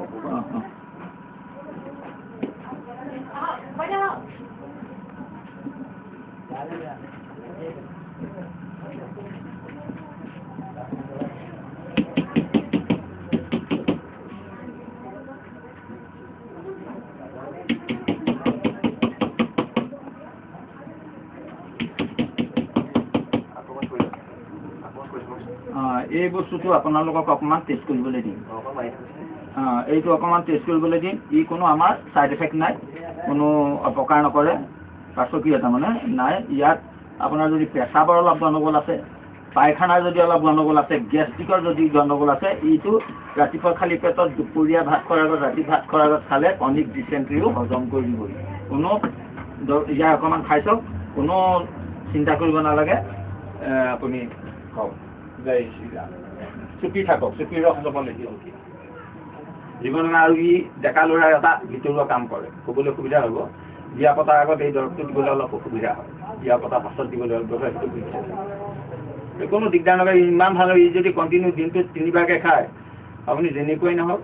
এই বস্তুটো আপোনালোকক অকণমান টেষ্ট কৰিবলৈ দিম এইটো অকণমান টেষ্ট কৰিবলৈ দিম ই কোনো আমাৰ ছাইড এফেক্ট নাই কোনো অপকাৰ নকৰে পাৰ্শ্বক্ৰিয়া মানে নাই ইয়াত আপোনাৰ যদি পেচাবৰ অলপ গণ্ডগোল আছে পায়খানাৰ যদি অলপ গণ্ডগোল আছে গেষ্ট্ৰিকৰ যদি গণ্ডগোল আছে ইটো ৰাতিপুৱা খালী পেটত দুপৰীয়া ভাত খোৱাৰ আগত ৰাতি ভাত খোৱাৰ আগত খালে ক্ৰনিক ডিচেণ্ট্ৰিও হজম কৰি দিবই কোনো ইয়াৰ অকণমান খাই চাওক কোনো চিন্তা কৰিব নালাগে আপুনি খাওক জয় শ্ৰীৰাম চুপি থাকক চুপি ৰস ল'ব লাগিব জীৱনত আৰু ই ডেকা ল'ৰাৰ এটা ভিতৰুৱা কাম কৰে ক'বলৈ সুবিধা হ'ব বিয়া পতাৰ আগত এই দৰৱটো দিবলৈ অলপ অসুবিধা হয় বিয়া পতাৰ পাছত দিবলৈ অলপ যথেষ্ট সুবিধা কোনো দিগদাৰ নকৰে ইমান ভাল হয় ই যদি কণ্টিনিউ দিনটোত 3বাৰকৈ খায় আপুনি যেনেকুৱাই নহওক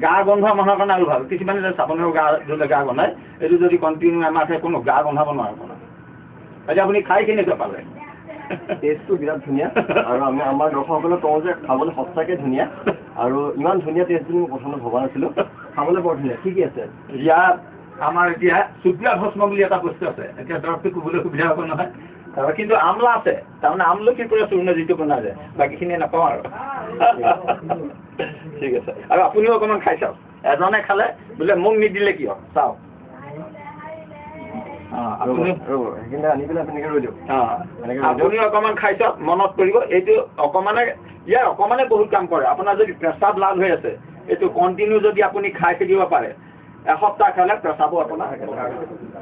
গা গন্ধোৱা মানুহৰ কাৰণে আৰু ভাল কিছুমানে যে চাবোনৰ গা ধুলে গা গন্ধায় এইটো যদি কণ্টিনিউ আমাৰ খাই কোনো গা গন্ধাব নোৱাৰে আপোনাৰ এতিয়া আপুনি খাই কেনেকুৱা পালে টেষ্টটো বিৰাট ধুনীয়া আৰু আমি আমাৰ দৰ্শকসকলে কওঁ যে খাবলৈ সঁচাকৈ ধুনীয়া আৰু ইমান ধুনীয়া টেষ্ট বুলি মই প্ৰথমতে ভবা নাছিলোঁ খাবলৈ বৰ ধুনীয়া ঠিকেই আছে ইয়াত আমাৰ এতিয়া চুক্ৰিয়া ভস্ম বুলি এটা বস্তু আছে এতিয়া দৰৱটো ক'বলৈ সুবিধা হ'ব নহয় তাৰপৰা কিন্তু আমলা আছে তাৰমানে আমলখিৰ পৰা চূৰ্ণ যিটো বনোৱা যায় বাকীখিনি নাপাওঁ আৰু ঠিক আছে আৰু আপুনিও অকণমান খাই চাওক এজনে খালে বোলে মোক নিদিলে কিয় চাওক আপুনি অকণমান খাই চাওক মনত কৰিব এইটো অকণমানে ইয়াৰ অকণমানে বহুত কাম কৰে আপোনাৰ যদি পেচাব লাভ হৈ আছে এইটো কণ্টিনিউ যদি আপুনি খাই থাকিব পাৰে এসপ্তাহ খালে পেচাবো আপোনাৰ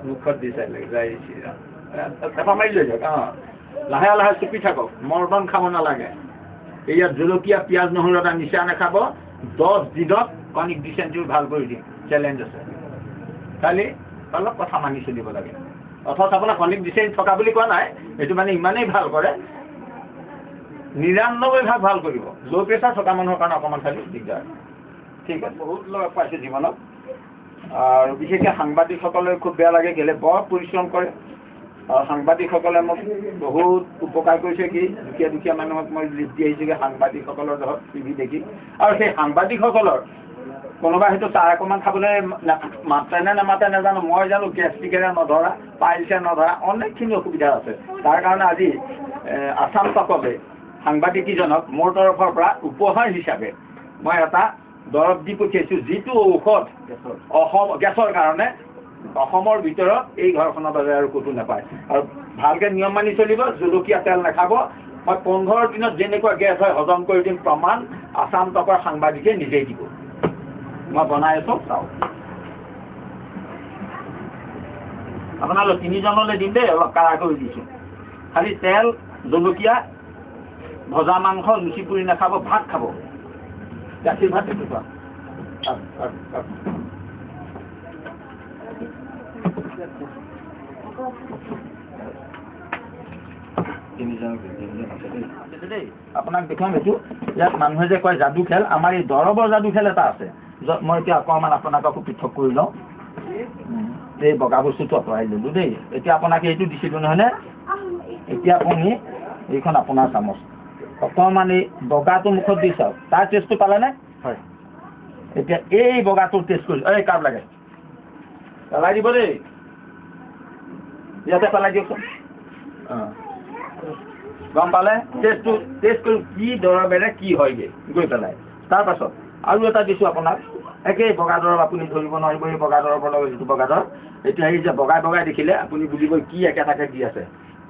মুখত দি চাই লাগে যায় পেপা মাৰি লৈ যাওক লাহে লাহে চুপি থাকক মৰ্টন খাব নালাগে ইয়াত জলকীয়া পিঁয়াজ নহৰু এটা নিচা নাখাব 10 দিনত ক্ৰনিক ডিচেণ্ট্ৰি ভাল কৰি দিম চেলেঞ্জ আছে খালি অলপ কথা মানি চলিব লাগে অথচ আপোনাৰ ক্ৰনিক ডিচেণ্ট্ৰি থকা বুলি কোৱা নাই এইটো মানে ইমানেই ভাল কৰে 99% ভাল কৰিব ল' প্ৰেছাৰ থকা মানুহৰ কাৰণে অকণমান খালি দিগদাৰ ঠিক আছে বহুত লগ পাইছোঁ জীৱনত আৰু বিশেষকৈ সাংবাদিকসকলে খুব বেয়া লাগে কেলৈ বৰ পৰিশ্ৰম কৰে আৰু সাংবাদিকসকলে মোক বহুত উপকাৰ কৰিছে কি দুখীয়া মানুহক মই লিষ্ট দি আহিছোঁগৈ সাংবাদিকসকলৰ ধৰক টিভি দেখি আৰু সেই সাংবাদিকসকলৰ কোনোবা হয়তো চাহ অকণমান খাবলৈ মাতে নে নামাতে নাজানো মই জানো গেষ্ট্ৰিকেৰে নধৰা পাইলছে নধৰা অনেকখিনি অসুবিধা আছে তাৰ কাৰণে আজি আছাম চকলে সাংবাদিকীজনক মোৰ তৰফৰ পৰা উপহাৰ হিচাপে মই এটা দৰৱ দি পঠিয়াইছোঁ যিটো ঔষধ গেছৰ কাৰণে অসমৰ ভিতৰত এই ঘৰখনৰ বাবে আৰু ক'তো নাপায় আৰু ভালকৈ নিয়ম মানি চলিব জলকীয়া তেল নাখাব মই 15 দিনত যেনেকুৱা গেছ হয় হজম কৰি দিম প্ৰমাণ আছাম টকৰ সাংবাদিকে নিজেই দিব মই বনাই আছোঁ চাওক আপোনালোক 3জনলৈ দিম দেই অলপ কাঢ়া কৰি দিছোঁ খালি তেল জলকীয়া ভজা মাংস লুচি পুৰি নাখাব, ভাত খাব, গাখীৰ ভাত এইটো খোৱা। আপোনাক দেখুৱাম এইটো, ইয়াত মানুহে যে কয় যাদু খেল, আমাৰ এই দৰৱৰ যাদু খেল এটা আছে। মই এতিয়া অকণমান আপোনাক আকৌ পৃথক কৰি লওঁ। এই বগা বস্তুটো আঁতৰাই দিলোঁ দেই। এতিয়া আপোনাক এইটো দিছিলোঁ নহয়নে? এতিয়া আপুনি এইখন আপোনাৰ চামুচ অকণমান এই বগাটো মুখত দি চাওক, তাৰ টেষ্টটো পালেনে? হয়। এতিয়া এই বগাটোৰ টেষ্ট কৰি, এই কাপ লাগে পেলাই দিব দেই, ইয়াতে পেলাই দিয়কচোন। গম পালে? টেষ্টটো টেষ্ট কৰি কি দৰৱেৰে কি হয়গৈ গৈ পেলাই। তাৰপাছত আৰু এটা দিছোঁ আপোনাক, একেই বগা দৰৱ, আপুনি ধৰিব নোৱাৰিব এই বগা দৰৱৰ লগত যিটো বগা দৰৱ। এতিয়া এই যে বগাই বগাই দেখিলে আপুনি বুজিব কি একেটাকে দি আছে।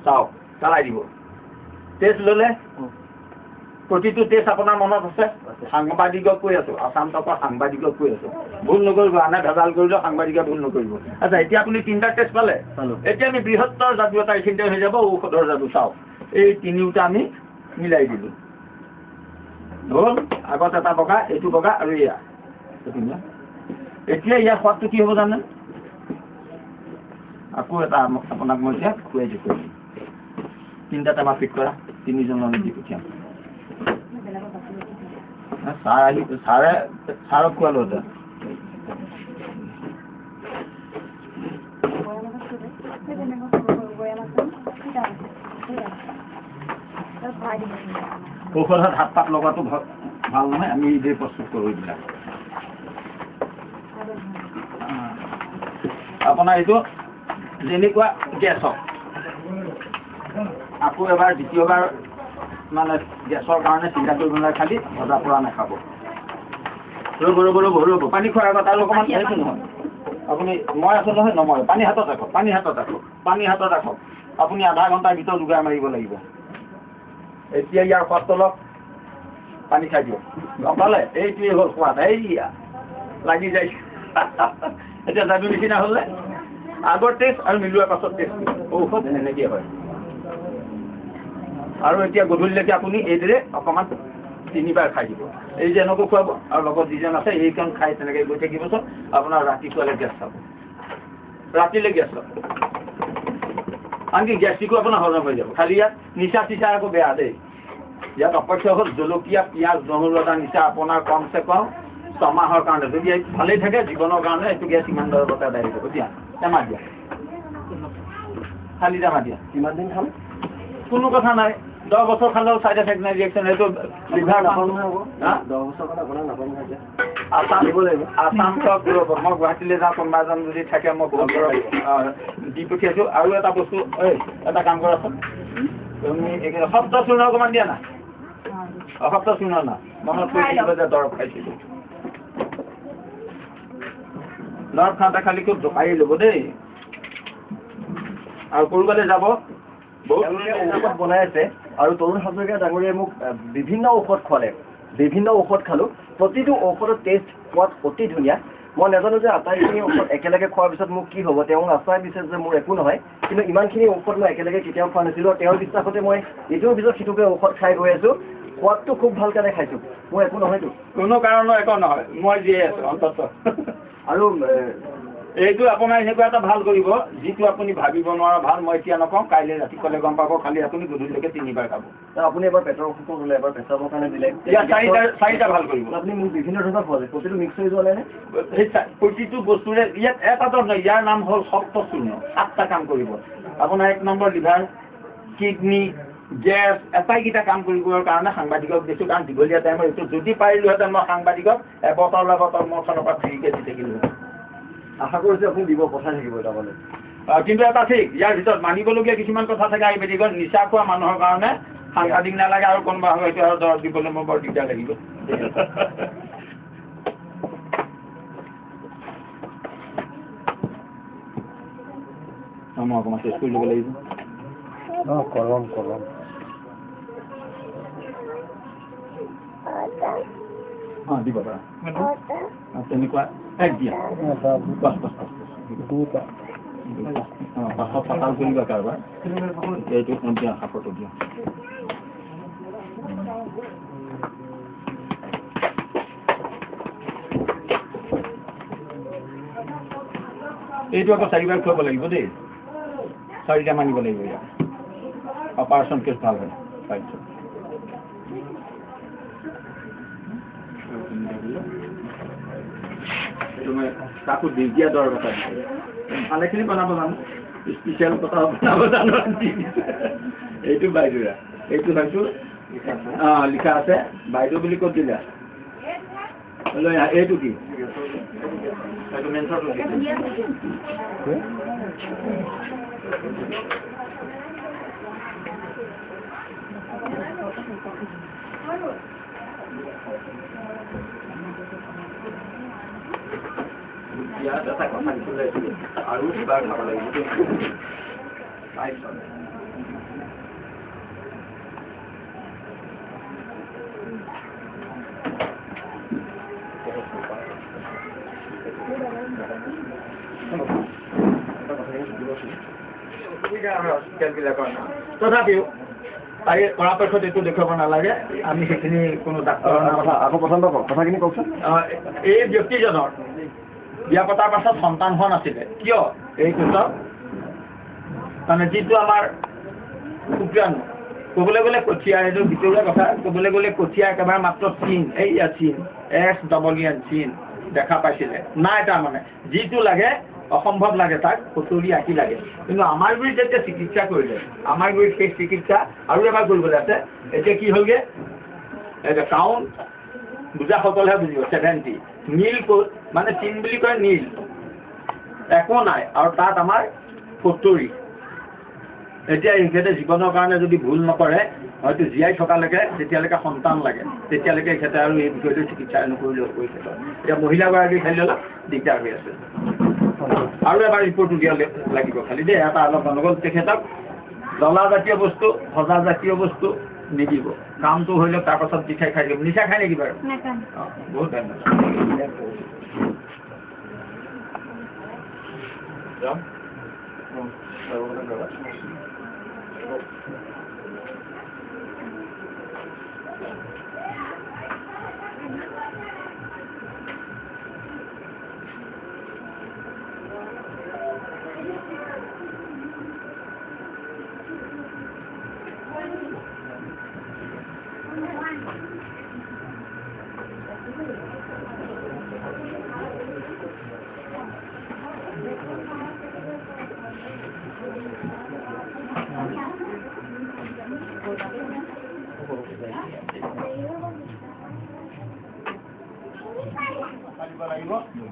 চাওক, পেলাই দিব। টেষ্ট ল'লে? প্ৰতিটো টেষ্ট আপোনাৰ মনত আছে? সাংবাদিকক কৈ আছোঁ, আছাম টকৰ সাংবাদিকক কৈ আছোঁ, ভুল নকৰিব। আনে ভেজাল কৰিলেও সাংবাদিকে ভুল নকৰিব। আচ্ছা, এতিয়া আপুনি 3টা টেষ্ট পালে। এতিয়া আমি বৃহত্তৰ যাদু এটা এইখিনিতে হৈ যাব, ঔষধৰ যাদু। চাওক, এই 3টা আমি মিলাই দিলোঁ। হ'ল, আগত এটা বগা, এইটো বগা আৰু এয়া। এতিয়া ইয়াৰ সোৱাদটো কি হ'ব জানে? আকৌ এটা আপোনাক মই এতিয়া খুৱাই দিছোঁ। 3টা টেমা ফিট কৰা, 3জনলৈ দি পঠিয়াম। ছাৰ আহি ছাৰক খোৱালো এতিয়া। ঔষধত হাত পাত লগাটো ভাল নহয়, আমি নিজে প্ৰস্তুত কৰোঁ এইবিলাক। আপোনাৰ এইটো যেনেকুৱা গেছ হওক, আকৌ এবাৰ দ্বিতীয়বাৰ মানে গেছৰ কাৰণে চিন্তা কৰিব নালাগে, খালি ভজা পৰা নাখাব। ৰ'ব, পানী খোৱাৰ আগত আৰু অকণমান এইটো নহয়। আপুনি মই আছোঁ নহয়, নমৰে। পানী হাতত ৰাখক, পানী হাতত ৰাখক। আপুনি আধা ঘণ্টাৰ ভিতৰত উগাৰ মাৰিব লাগিব। এতিয়া ইয়াৰ সোৱাদটো অলপ পানী খাই দিয়ক। গম পালে? এইটোৱেই হ'ল সোৱাদ। এইয়া লাগি যায়। এতিয়া যাদু নিচিনা হ'লে আগৰ টেষ্ট আৰু মিলোৱাৰ পাছত টেষ্ট ঔষধ এনেকৈ হয়। আৰু এতিয়া গধূলিলৈকে আপুনি এইদৰে অকণমান 3বাৰ খাই দিব। এই যে এনেকৈ খুৱাব আৰু লগত যিজন আছে এইখন খাই তেনেকৈ গৈ থাকিবচোন। আপোনাৰ ৰাতিপুৱালৈ গেছ চাব, ৰাতিলৈ গেছ চাব, আনকি গেছটিকো আপোনাৰ হজম হৈ যাব। খালি ইয়াত নিচা চিচা আকৌ বেয়া দেই। ইয়াত অপক্ষ হ'ল জলকীয়া, পিঁয়াজ, নহৰু এটা নিচা আপোনাৰ কমচে কম 6 মাহৰ কাৰণে। যদি ভালেই থাকে জীৱনৰ কাৰণে এইটো গেছ ইমান দৰৱতে আদায় হৈ যাব। দিয়া টেমা দিয়া, খালি টেমা দিয়া। কিমান দিন খাম? কোনো কথা নাই, 10 বছৰ খালেও চাইড এফেক্ট নাই, ৰিয়েকশ্যন। এইটো লিভাৰ নাপাম নহয়। 10 বছৰ কাৰণে আপোনাৰ নাপাম নহয়। আছাম দিব লাগিব। আছাম চব ৰ'ব, মই গুৱাহাটীলৈ যাওঁ, কোনোবা এজন যদি থাকে মই দি পঠিয়াইছোঁ। আৰু এটা বস্তু, এটা কাম কৰাচোন, তুমি সপ্ত চূৰ্ণ অকণমান দিয়া না। সপ্ত চূৰ্ণ না, মনত কৰি থাকিব যে দৰৱ খাইছিলোঁ। দৰৱ খাওঁতে খালি খুব জোকাৰি ল'ব দেই। আৰু ক'ৰবালৈ যাব ঔষধ বনাই আছে, আৰু তৰুণ হাজৰিকা ডাঙৰীয়াই মোক বিভিন্ন ঔষধ খোৱালে, বিভিন্ন ঔষধ খালোঁ। প্ৰতিটো ঔষধৰ টেষ্ট সোৱাদ অতি ধুনীয়া। মই নাজানো যে আটাইখিনি ঔষধ একেলগে খোৱাৰ পিছত মোক কি হ'ব। তেওঁ আশ্বাস দিছে যে মোৰ একো নহয়, কিন্তু ইমানখিনি ঔষধ মই একেলগে কেতিয়াও খোৱা নাছিলোঁ। তেওঁৰ বিশ্বাসতে মই ইটোৰ পিছত সিটোকে ঔষধ খাই গৈ আছোঁ। সোৱাদটো খুব ভালকৈ খাইছোঁ। মোৰ একো নহয়তো, কোনো কাৰণত একো নহয়, মই জীয়াই আছোঁ অন্ততঃ। আৰু এইটো আপোনাৰ এনেকুৱা এটা ভাল কৰিব যিটো আপুনি ভাবিব নোৱাৰা ভাল। মই এতিয়া নকওঁ, কাইলৈ ৰাতিপুৱালৈ গম পাব। খালি আপুনি গধূলিলৈকে 3বাৰ খাব। আপুনি এবাৰ পেটৰ অসুখ হ'লে, এবাৰ পেচাবৰ কাৰণে দিলে, ইয়াত 4টা ভাল কৰিব। আপুনি মোক বিভিন্ন ধৰণৰ খোৱালে, প্ৰতিটো মিক্স হৈ যোৱা নাই নে? সেই প্ৰতিটো বস্তুৰে ইয়াত এটাতো নহয়, ইয়াৰ নাম হ'ল সপ্তচূৰ্ণ। 7টা কাম কৰিব আপোনাৰ। 1 নম্বৰ লিভাৰ, কিডনী, গেছ, এটাইকেইটা কাম কৰিবৰ কাৰণে সাংবাদিকক দিছোঁ। কাৰণ দীঘলীয়া টাইমৰ এইটো যদি পাৰিলোহেঁতেন মই সাংবাদিকক এবটল মোৰ ফালৰ পৰা ফ্ৰীকৈ দি থাকিলোঁ। আশা কৰিছোঁ আপুনি দিব, পঠাই থাকিব তাৰমানে। কিন্তু এটা ঠিক, ইয়াৰ ভিতৰত মানিবলগীয়া কিছুমান কথা থাকে। আয়ুৰ্বেদিকত নিচা খোৱা মানুহৰ কাৰণে সাংবাদিক নালাগে, আৰু কোনোবা হয়তো আৰু দৰৱ দিবলৈ মোৰ বৰ দিগদাৰ লাগিব। মই অকণমান চেষ্টা কৰি ল'ব লাগিব। কলম দিব পাৰা তেনেকুৱা দিয়া। পাছত পাতাল কৰিবা কাৰোবাৰ, এইটো দিয়া, সাপটো দিয়া। এইটো আকৌ 4 বাৰ খুৱাব লাগিব দেই 4টা মানিব লাগিব ইয়াত অপাৰেশ্যন কেছ ভাল হয় তাৰপিছত কাকো দিয়া দৰ কথা ভালেখিনি বনাব জানো স্পেচিয়েল কথা বনাব জানো এইটো বাইদেউৰা এইটো হয়তো লিখা আছে বাইদেউ বুলি ক'ত দিলা এইটো কি এইটো মেন্সৰটো ইয়াত এটা কথা লিখিলে আৰু কিবা খাব লাগিব তথাপিও তাই পৰাপক্ষত এইটো দেখুৱাব নালাগে আমি সেইখিনি কোনো ডাক্তৰ আকৌ প্ৰথম কথাখিনি কওকচোন এই ব্যক্তিজনৰ বিয়া পতাৰ পাছত সন্তান হোৱা নাছিলে কিয় এই ক্ষেত্ৰত মানে যিটো আমাৰ শুক্ৰাণু ক'বলৈ গ'লে কঠীয়া এইটো ভিতৰুৱা কথা ক'বলৈ গ'লে কঠীয়া একেবাৰে মাত্ৰ চিন এইয়া চিন SEEN চিন দেখা পাইছিলে নাই তাৰমানে যিটো লাগে অসম্ভৱ লাগে তাক 70 80 লাগে কিন্তু আমাৰ গুৰিত যেতিয়া চিকিৎসা কৰিলে আমাৰ গুৰিত সেই চিকিৎসা আৰু এবাৰ কৰিবলৈ আছে এতিয়া কি হ'লগে এটা কাউণ্ট বুজাসকলেহে বুজিব 70 নীল মানে চিন বুলি কয় নীল একো নাই আৰু তাত আমাৰ 70 এতিয়া এইখেতে জীৱনৰ কাৰণে যদি ভুল নকৰে হয়তো জীয়াই থকালৈকে যেতিয়ালৈকে সন্তান লাগে তেতিয়ালৈকে এইখেতে আৰু এই বিষয়টো চিকিৎসা নকৰিলেও কৰি থাকে এতিয়া মহিলাগৰাকী খালি অলপ দিগদাৰ হৈ আছে আৰু এবাৰ ৰিপৰ্ট উলিয়াব লাগিব খালি দেই এটা অলপ গণ্ডগোল তেখেতক জ্বলা জাতীয় বস্তু ভজা জাতীয় বস্তু নিদিব কামটো হৈ লওক তাৰপাছত পিঠাই খাই দিব নিচা খাই নেকি বাৰু বহুত ধন্যবাদ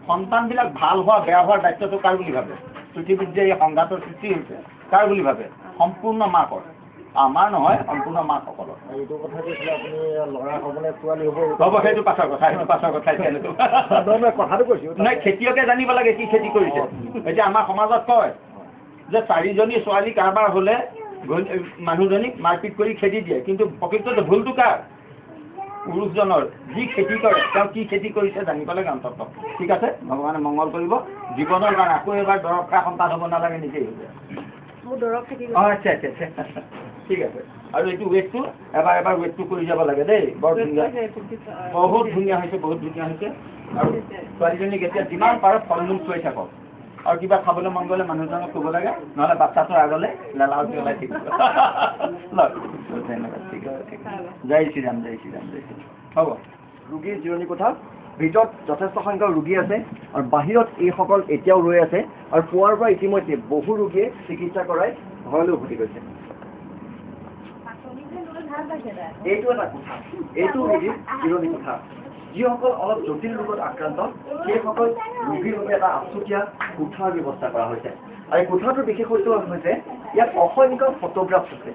সন্তানবিলাক ভাল হোৱা বেয়া হোৱাৰ দায়িত্বটো কাৰ বুলি ভাবে পৃথিৱীত যে এই সংঘাতৰ সৃষ্টি হৈছে কাৰ বুলি ভাবে সম্পূৰ্ণ মাকৰ আমাৰ নহয় সম্পূৰ্ণ মাকসকলৰ এইটো কথা কৈছিলে আপুনি ল'ৰা হ'বনে ছোৱালী হ'ব সেইটো পাছৰ কথা কথাটো কৈছোঁ নহয় খেতিয়কে জানিব লাগে কি খেতি কৰিছে এতিয়া আমাৰ সমাজত কয় যে 4জনী ছোৱালী কাৰোবাৰ হ'লে মানুহজনীক মাৰপিট কৰি খেদি দিয়ে কিন্তু প্ৰকৃততে ভুলটো কাৰ পুৰুষজনৰ যি খেতি কৰে তেওঁ কি খেতি কৰিছে জানিব লাগে অন্তত ঠিক আছে ভগৱানে মংগল কৰিব জীৱনৰ কাৰণে আকৌ এবাৰ দৰৱ খা সন্তান হ'ব নালাগে নিজেই হৈ যায় আচ্ছা ঠিক আছে আৰু এইটো ৱেটটো এবাৰ ৱেটটো কৰি যাব লাগে দেই বৰ ধুনীয়া বহুত ধুনীয়া হৈছে আৰু ছোৱালীজনীক এতিয়া যিমান পাৰে ফল মূল খুৱাই থাকক আৰু কিবা খাবলৈ মন গ'লে মানুহজনক ক'ব লাগে নহ'লে বাচ্চাটোৰ আগলৈ লেলাউটি ওলাই থাকিব ধন্যবাদ ঠিক আছে জয় শ্ৰীৰাম হ'ব ৰোগীৰ জিৰণি কোঠা ভিতৰত যথেষ্ট সংখ্যক ৰোগী আছে আৰু বাহিৰত এইসকল এতিয়াও ৰৈ আছে আৰু পুৱাৰ পৰা ইতিমধ্যে বহু ৰোগীয়ে চিকিৎসা কৰাই ঘৰলৈ উভতি গৈছে এইটো এটা কোঠা এইটো ৰোগীৰ জিৰণি কোঠা যিসকল অলপ জটিল ৰোগত আক্ৰান্ত সেইসকল ৰোগীৰ বাবে এটা আচুতীয়া কোঠাৰ ব্যৱস্থা কৰা হৈছে আৰু এই কোঠাটোৰ বিশেষত্ব হৈছে ইয়াত অসংখ্য ফটোগ্ৰাফ আছে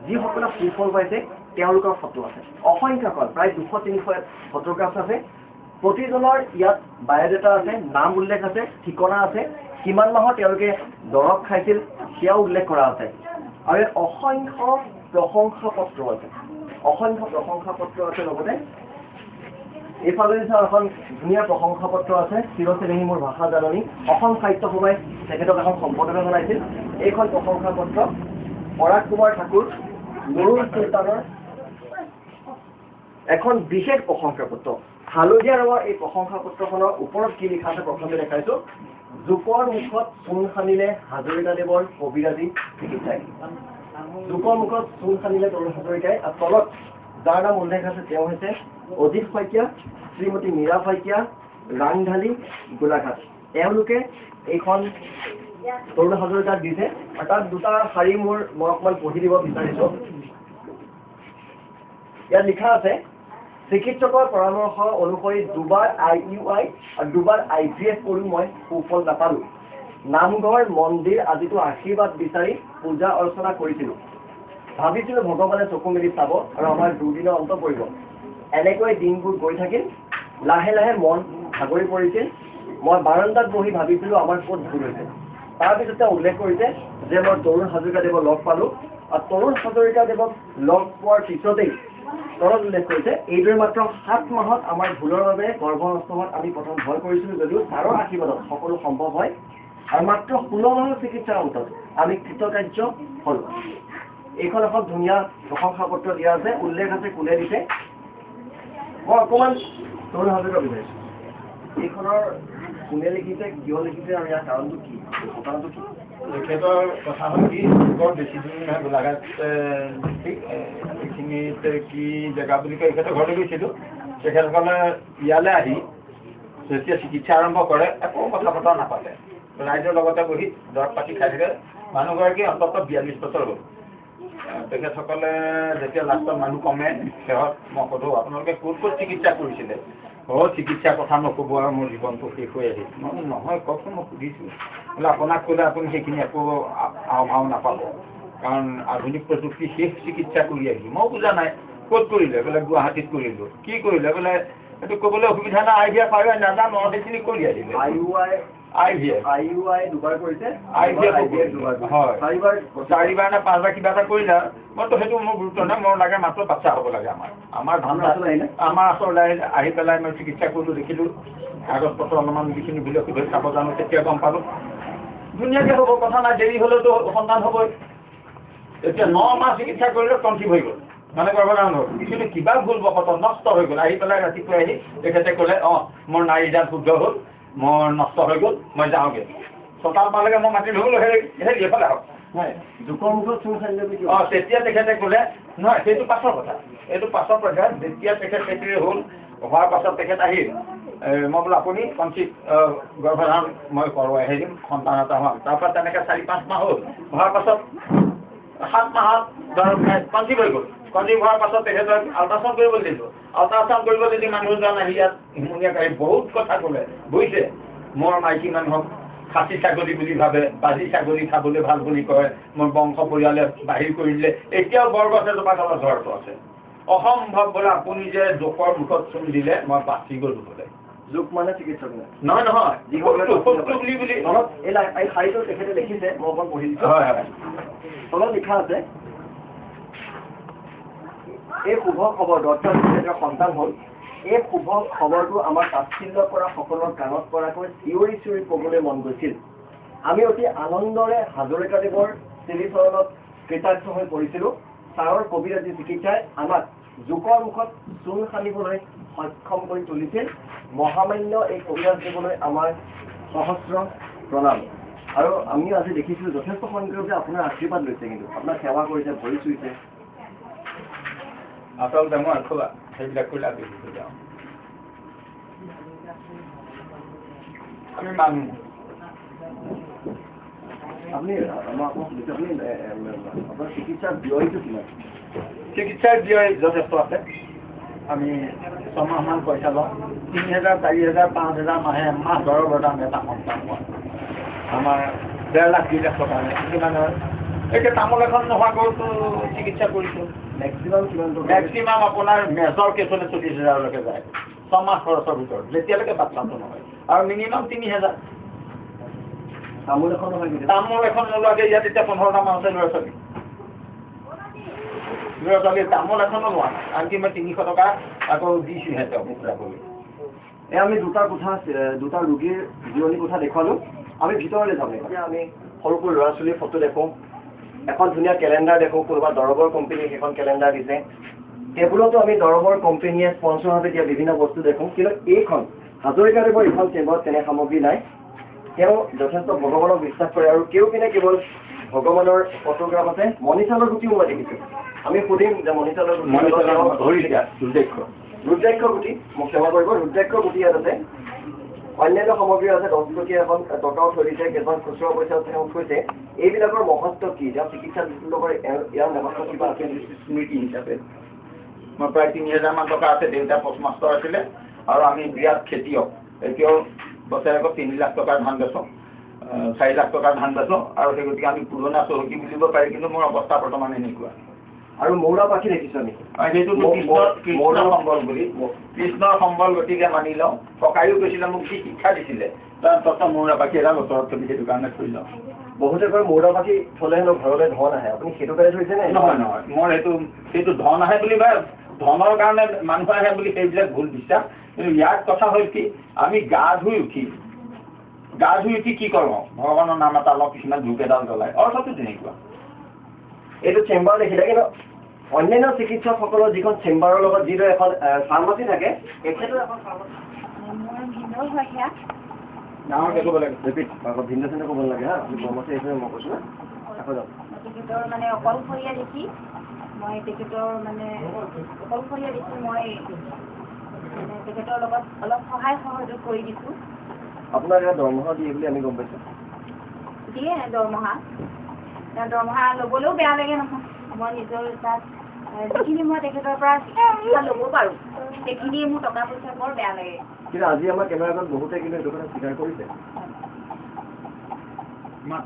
যিসকলে সুফল পাইছে তেওঁলোকৰ ফটো আছে অসংখ্যকল প্ৰায় 200-300 ফটোগ্ৰাফ আছে প্ৰতিজনৰ ইয়াত বায়'ডাটা আছে নাম উল্লেখ আছে ঠিকনা আছে কিমান মাহত তেওঁলোকে দৰৱ খাইছিল সেয়াও উল্লেখ কৰা আছে আৰু ইয়াত অসংখ্য প্ৰশংসা পত্ৰ আছে লগতে এইফালে এখন ধুনীয়া প্ৰশংসা পত্ৰ আছে চিৰচেনেহী মোৰ ভাষা জাননী অসম সাহিত্য সভাই তেখেতক এখন সম্বৰ্ধনা জনাইছিল এইখন প্ৰশংসা পত্ৰ পৰাগ কুমাৰ ঠাকুৰ নুৰুল চুলতানৰ এখন বিশেষ প্ৰশংসাপত্ৰ হালধীয়া ৰঙৰ এই প্ৰশংসাপত্ৰখনৰ ওপৰত কি লিখা আছে প্ৰথমে দেখাইছো জোকৰ মুখত চূণ সানিলে হাজৰিকাদেৱৰ কবিৰাজী চিকিৎসাই জোকৰ মুখত চূণ সানিলে তৰুণ হাজৰিকাই আৰু তলত যাৰ নাম উল্লেখ আছে তেওঁ হৈছে অজিত শইকীয়া শ্ৰীমতী মীৰা শইকীয়া ৰাংঢালী গোলাঘাট এওঁলোকে এইখন তৰুণ হাজৰিকাক দিছে আৰু তাত দুটা শাৰী মই অকণমান পঢ়ি দিব বিচাৰিছো ইয়াত লিখা আছে চিকিৎসকৰ পৰামৰ্শ অনুসৰি দুবাৰ IUI আৰু দুবাৰ IVF কৰি মই সুফল নাপালো নামঘৰ মন্দিৰ আদিতো আশীৰ্বাদ বিচাৰি পূজা অৰ্চনা কৰিছিলো ভাবিছিলো ভগৱানে চকু মেলি চাব আৰু আমাৰ দুদিনৰ অন্ত পৰিব এনেকৈ দিনবোৰ গৈ থাকিল লাহে লাহে মন ভাগৰি পৰিছিল মই বাৰান্দাত বহি ভাবিছিলো আমাৰ ক'ত ভুল হৈছে তাৰপিছতে উল্লেখ কৰিছে যে মই তৰুণ হাজৰিকাদেৱক লগ পালো আৰু তৰুণ হাজৰিকাদেৱক লগ পোৱাৰ পিছতেই তলত উল্লেখ কৰিছে এইদৰে মাত্ৰ 7 মাহত আমাৰ ভুলৰ বাবে গৰ্ভনষ্ট হোৱাত আমি প্ৰথম ভয় কৰিছিলো যদিও তাৰৰ আশীৰ্বাদত সকলো সম্ভৱ হয় আৰু মাত্ৰ 16 মাহৰ চিকিৎসাৰ অন্তত আমি কৃতকাৰ্য হলো এইখন এখন ধুনীয়া প্ৰশংসাপত্ৰ দিয়া আছে উল্লেখ আছে কোনে দিছে মই অকণমান তৰুণ হাজৰিকা বিচাৰিছো এইখনৰ কোনে লিখিছে কিয় লিখিছে আৰু ইয়াৰ কাৰণটো কি ঘটনাটো কি তেখেতৰ কথা হ'ল কি বৰ বেছি দিন নহয় গোলাঘাট এইখিনিত কি জেগা বুলি কয় এখেতৰ ঘৰলৈ গৈছিলোঁ তেখেতসকলে ইয়ালৈ আহি যেতিয়া চিকিৎসা আৰম্ভ কৰে একো কথা বতৰা নাপাতে ৰাইজৰ লগতে বহি দৰৱ পাতি খাই থাকে মানুহগৰাকী অন্ততঃ 42 বছৰ হ'ল তেখেতসকলে যেতিয়া লাষ্টত মানুহ কমে সেহত মই সোধোঁ আপোনালোকে ক'ত ক'ত চিকিৎসা কৰিছিলে চিকিৎসাৰ কথা নক'ব আৰু মোৰ জীৱনটো শেষ হৈ আহিল মই নহয় কওকচোন মই সুধিছোঁ বোলে আপোনাক ক'লে আপুনি সেইখিনি একো আও নাপাব কাৰণ আধুনিক প্ৰযুক্তি শেষ চিকিৎসা কৰি আহিলোঁ মই বুজা নাই ক'ত কৰিলে বোলে গুৱাহাটীত কৰিলোঁ কি কৰিলে বোলে এইটো ক'বলৈ অসুবিধা নাই IVF নাজানো সেইখিনি কৰি আহিলে IVF দুবাৰ কৰিছে IVF হয় 4বাৰ নে 5বাৰ কিবা এটা কৰিলে মইতো সেইটো মোৰ গুৰুত্ব নাই মোৰ লাগে মাত্ৰ বাচ্চা হ'ব লাগে আমাৰ ধান্দা আমাৰ আচলতে আহি পেলাই মই চিকিৎসা কৰিলোঁ দেখিলোঁ কাগজ পত্ৰ অলপমান যিখিনি বিলক্ষী ধৰি চাব জানো তেতিয়া গম পালোঁ ধুনীয়াকৈ হ'ব কথা নাই দেৰি হ'লেতো সন্তান হ'বই এতিয়া 9 মাহ চিকিৎসা কৰিলে কনচিভ হৈ গ'ল মানে গৰ্ভধাৰণ হ'ল কিন্তু কিবা ভুলবশতঃ নষ্ট হৈ গ'ল আহি পেলাই ৰাতিপুৱা আহি তেখেতে ক'লে মোৰ নাৰীজাল শুদ্ধ হ'ল মোৰ নষ্ট হৈ গ'ল মই যাওঁগৈ চোতাল পালেগৈ মই মাতি ধৰিলোঁ সেই এফালে আহক জোকৰ মুখত চূণ সানিলে তেতিয়া তেখেতে ক'লে নহয় সেইটো পাছৰ কথা এইটো পাছৰ পৰ্যায়ত যেতিয়া তেখেত সেইটোৱে হ'ল হোৱাৰ পাছত তেখেত আহিল মই বোলো আপুনি কনচিভ গৰ্ভধাৰণ মই কৰোৱাই দিম সন্তান এটা হোৱা তাৰপৰা তেনেকৈ 4-5 মাহ হ'ল হোৱাৰ পাছত 7 মাহত ধৰক কনচিভ হৈ গ'ল কনচিভ হোৱাৰ পাছত তেখেতক আল্ট্ৰাচাউণ্ড কৰিবলৈ দিলোঁ আল্ট্ৰাচাউণ্ড কৰিবলৈ দি মানুহজন আহি ইয়াত হিমনীয়াকাৰী বহুত কথা ক'লে বুজিছে মোৰ মাইকী মানুহক খাচী ছাগলী বুলি ভাবে বাজি ছাগলী খাবলৈ ভাল বুলি কয় মোৰ বংশ পৰিয়ালে বাহিৰ কৰি দিলে এতিয়াও বৰগছ এজোপা তলত ঘৰটো আছে অসম্ভৱ বোলে আপুনি যে জোকৰ মুখত চূণ দিলে মই বাচি গ'লোঁ বোলে জোক মানে চিকিৎসক নহয় বুলি এই শাৰীটো তেখেতে লিখিছে মই অকণ পঢ়ি দিছোঁ তলত লিখা আছে এই শুভ খবৰ অৰ্থাৎ তেখেতৰ সন্তান হ'ল এই শুভ খবৰটো আমাৰ তাচ্ছিল্য কৰা সকলৰ কাণত পৰাকৈ চিঞৰি চিঞৰি ক'বলৈ মন গৈছিল আমি অতি আনন্দৰে হাজৰিকাদেৱৰ শ্ৰীচৰণত কৃতাৰ্থ হৈ পৰিছিলোঁ ছাৰৰ কবিৰাজী চিকিৎসাই আমাক জোকৰ মুখত চূণ সানিবলৈ সক্ষম কৰি তুলিছিল মহামান্য এই কবিৰাজ দেৱলৈ আমাৰ সহস্ৰ প্ৰণাম আৰু আমি আজি দেখিছিলোঁ যথেষ্ট সংখ্যক যে আপোনাৰ আশীৰ্বাদ লৈছে কিন্তু আপোনাক সেৱা কৰিছে ভৰি চুইছে আচলতে মই সেইবিলাক কৰিলে আগে যাওঁ আমি মানুহ আপুনি আপোনাৰ চিকিৎসাৰ ব্যয়টো কিমান চিকিৎসাৰ ব্যয় যথেষ্ট আছে আমি 6 মাহমান পইচা লওঁ 3,000 4,000 5,000 মাহে মাহ দৰৱৰ দাম এটা সন্তান হয় আমাৰ 1.5 লাখ 2 লাখ টকা কিমান হয় এতিয়া তামোল এখন নোহোৱাকৈতো চিকিৎসা কৰিছোঁ মেক্সিমাম আপোনাৰ মেজৰ কেছলৈ 40,000লৈকে যায় 6 মাহ খৰচৰ ভিতৰত যেতিয়ালৈকে বাচ্চাটো নহয় আৰু মিনিমাম 3,000 তামোল এখন নোলোৱাকৈ ইয়াত এতিয়া 15টা মান আছে ল'ৰা ছোৱালী তামোল এখনো লোৱা নাই আনকি মই 300 টকা আকৌ দিছোঁহে তেওঁ মুদ্ৰাবলৈ আমি দুটা ৰোগীৰ জিৰণি কোঠা দেখুৱালোঁ আমি ভিতৰলৈ যাম এতিয়া আমি সৰু সৰু ল'ৰা ছোৱালীৰ ফটো দেখোঁ এখন ধুনীয়া কেলেণ্ডাৰ দেখোঁ কোনোবা দৰৱৰ কোম্পানী সেইখন কেলেণ্ডাৰ দিছে টেবুলতো আমি দৰবৰ কোম্পানীয়ে স্পন্সৰভাৱে দিয়া বিভিন্ন বস্তু দেখোঁ, কিন্তু এইখন হাজৰিকাদেৱৰ এইখন চেম্বাৰত তেনে সামগ্ৰী নাই। তেওঁ যথেষ্ট ভগৱানক বিশ্বাস কৰে আৰু কেউপিনে কেৱল ভগৱানৰ ফটোগ্ৰাফ আছে। মণিচালৰ গুটিও মই দেখিছোঁ। আমি সুধিম যে মণিচালৰ ৰুদ্ৰাক্ষ গুটি মোক সেৱা কৰিব। ৰুদ্ৰাক্ষ গুটি ইয়াত আছে, অন্যান্য সামগ্ৰী আছে। 10 টকীয়া এখন টকাও থৈ দিছে, কেইজন খুচুৰা পইচাও তেওঁ থৈছে। এইবিলাকৰ মহত্ব কি? তেওঁ চিকিৎসা লগত ইয়াৰ মহত্ব কিবা আছে? স্মৃতি হিচাপে মই প্ৰায় 3000 মান টকা আছে। দেউতা পোষ্টমাষ্টাৰ আছিলে আৰু আমি বিৰাট খেতিয়ক। এতিয়াও বছৰেকত 3 লাখ টকাৰ ধান বেচোঁ, 4 লাখ টকাৰ ধান বেচোঁ আৰু সেই গতিকে আমি পুৰণা চহকী বুলিব পাৰি, কিন্তু মোৰ অৱস্থা বৰ্তমান এনেকুৱা। আৰু মৌৰা পাখি দেখিছোঁ আমি। সেইটো কৃষ্ণৰ সম্বল বুলি, কৃষ্ণৰ সম্বল গতিকে মানি লওঁ। ককায়ো কৈছিলে, মোক যি শিক্ষা দিছিলে তত মৌৰা পাখি এটা ওচৰত থবি, সেইটো কাৰণে থৈ লওঁ। বহুতে কয় মৌৰা পাখি থলে হেনো ঘৰলৈ ধন আহে, আপুনি সেইটো কাৰণে থৈছে নে? নহয় নহয়, মোৰ সেইটো ধন আহে বুলি বা ধনৰ কাৰণে মানুহ আহে বুলি সেইবিলাক ভুল বিশ্বাস। কিন্তু ইয়াৰ কথা হ'ল কি, আমি গা ধুই উঠি কি কৰোঁ? ভগৱানৰ নাম এটা লওঁ, কিছুমান ধূপ এডাল জ্বলাই, অৰ্থটো তেনেকুৱা। এইটো চেম্বাৰ দেখিলে, কিন্তু অন্যান্য চিকিৎসকসকলৰ যিখন চেম্বাৰৰ লগত যিদৰে এখন ফাৰ্মাচী থাকে, এখেতো এখন ফাৰ্মাচী। মোৰ ভিন্নও হয় সেয়া। ডাঙৰকৈ ক'ব লাগে। আকৌ ভিন্ন চিন্ন ক'ব নালাগে হা, আপুনি কৰ্মচাৰী হিচাপে মই কৈছোঁ না। আকৌ যাওক। তেখেতৰ মানে অকলশৰীয়া দেখি মই তেখেতৰ মানে তেখেতৰ লগত অলপ সহায় সহযোগ কৰি দিছোঁ। আপোনাক এটা দৰমহা দিয়ে বুলি আমি গম পাইছোঁ। দিয়ে দৰমহা ল'বলৈও বেয়া লাগে নহয়। মই নিজৰ তাত যিখিনি মই তেখেতৰ পৰা শিক্ষা ল'ব পাৰোঁ, সেইখিনি মোৰ টকা পইচা বৰ বেয়া লাগে। কিন্তু আজি আমাৰ কেমেৰা আগত বহুতে কিন্তু এইটো কথা স্বীকাৰ কৰিছে। মই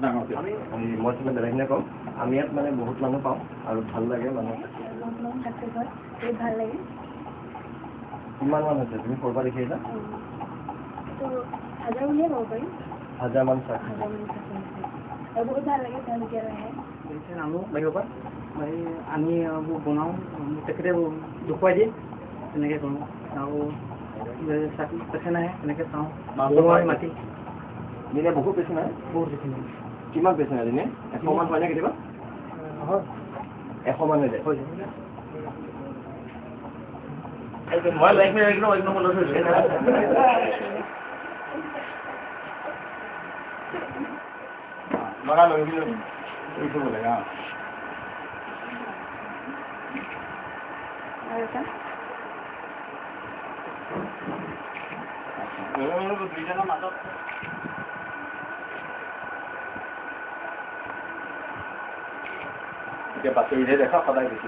তোমাক বেলেগখিনিয়ে ক'ম, আমি ইয়াত মানে বহুত মানুহ পাওঁ আৰু ভাল লাগে মানুহ। ভাল লাগে। কিমান মান হৈছে? তুমি ক'ৰবাত দেখি আহিছা? 1000 বুলিয়ে ক'ব পাৰিম। 1000 মান চাই। আৰু বহুত ভাল লাগে তেওঁলোকে আহে। আনো বাহিৰৰ পৰা আনি বনাওঁ, তেখেতে দেখুৱাই দিয়ে, তেনেকৈ কৰোঁ। আৰু পেচেণ্ট আহে তেনেকৈ চাওঁ, মাতি দিনে বহুত পেচেণ্ট আহে? বহুত পেচেণ্ট। কিমান পেচেণ্ট আহে দিনে? 100 মান হয়নে কেতিয়াবা? হয়, 100 মান হৈ যায়। মই লাইফ মিনিট একদম মনত হৈছে। লগা লৈ দিলোঁ কৰিব লাগে। দুইজনৰ মাজত এতিয়া বাতৰিহে দেখা সদায় বেছি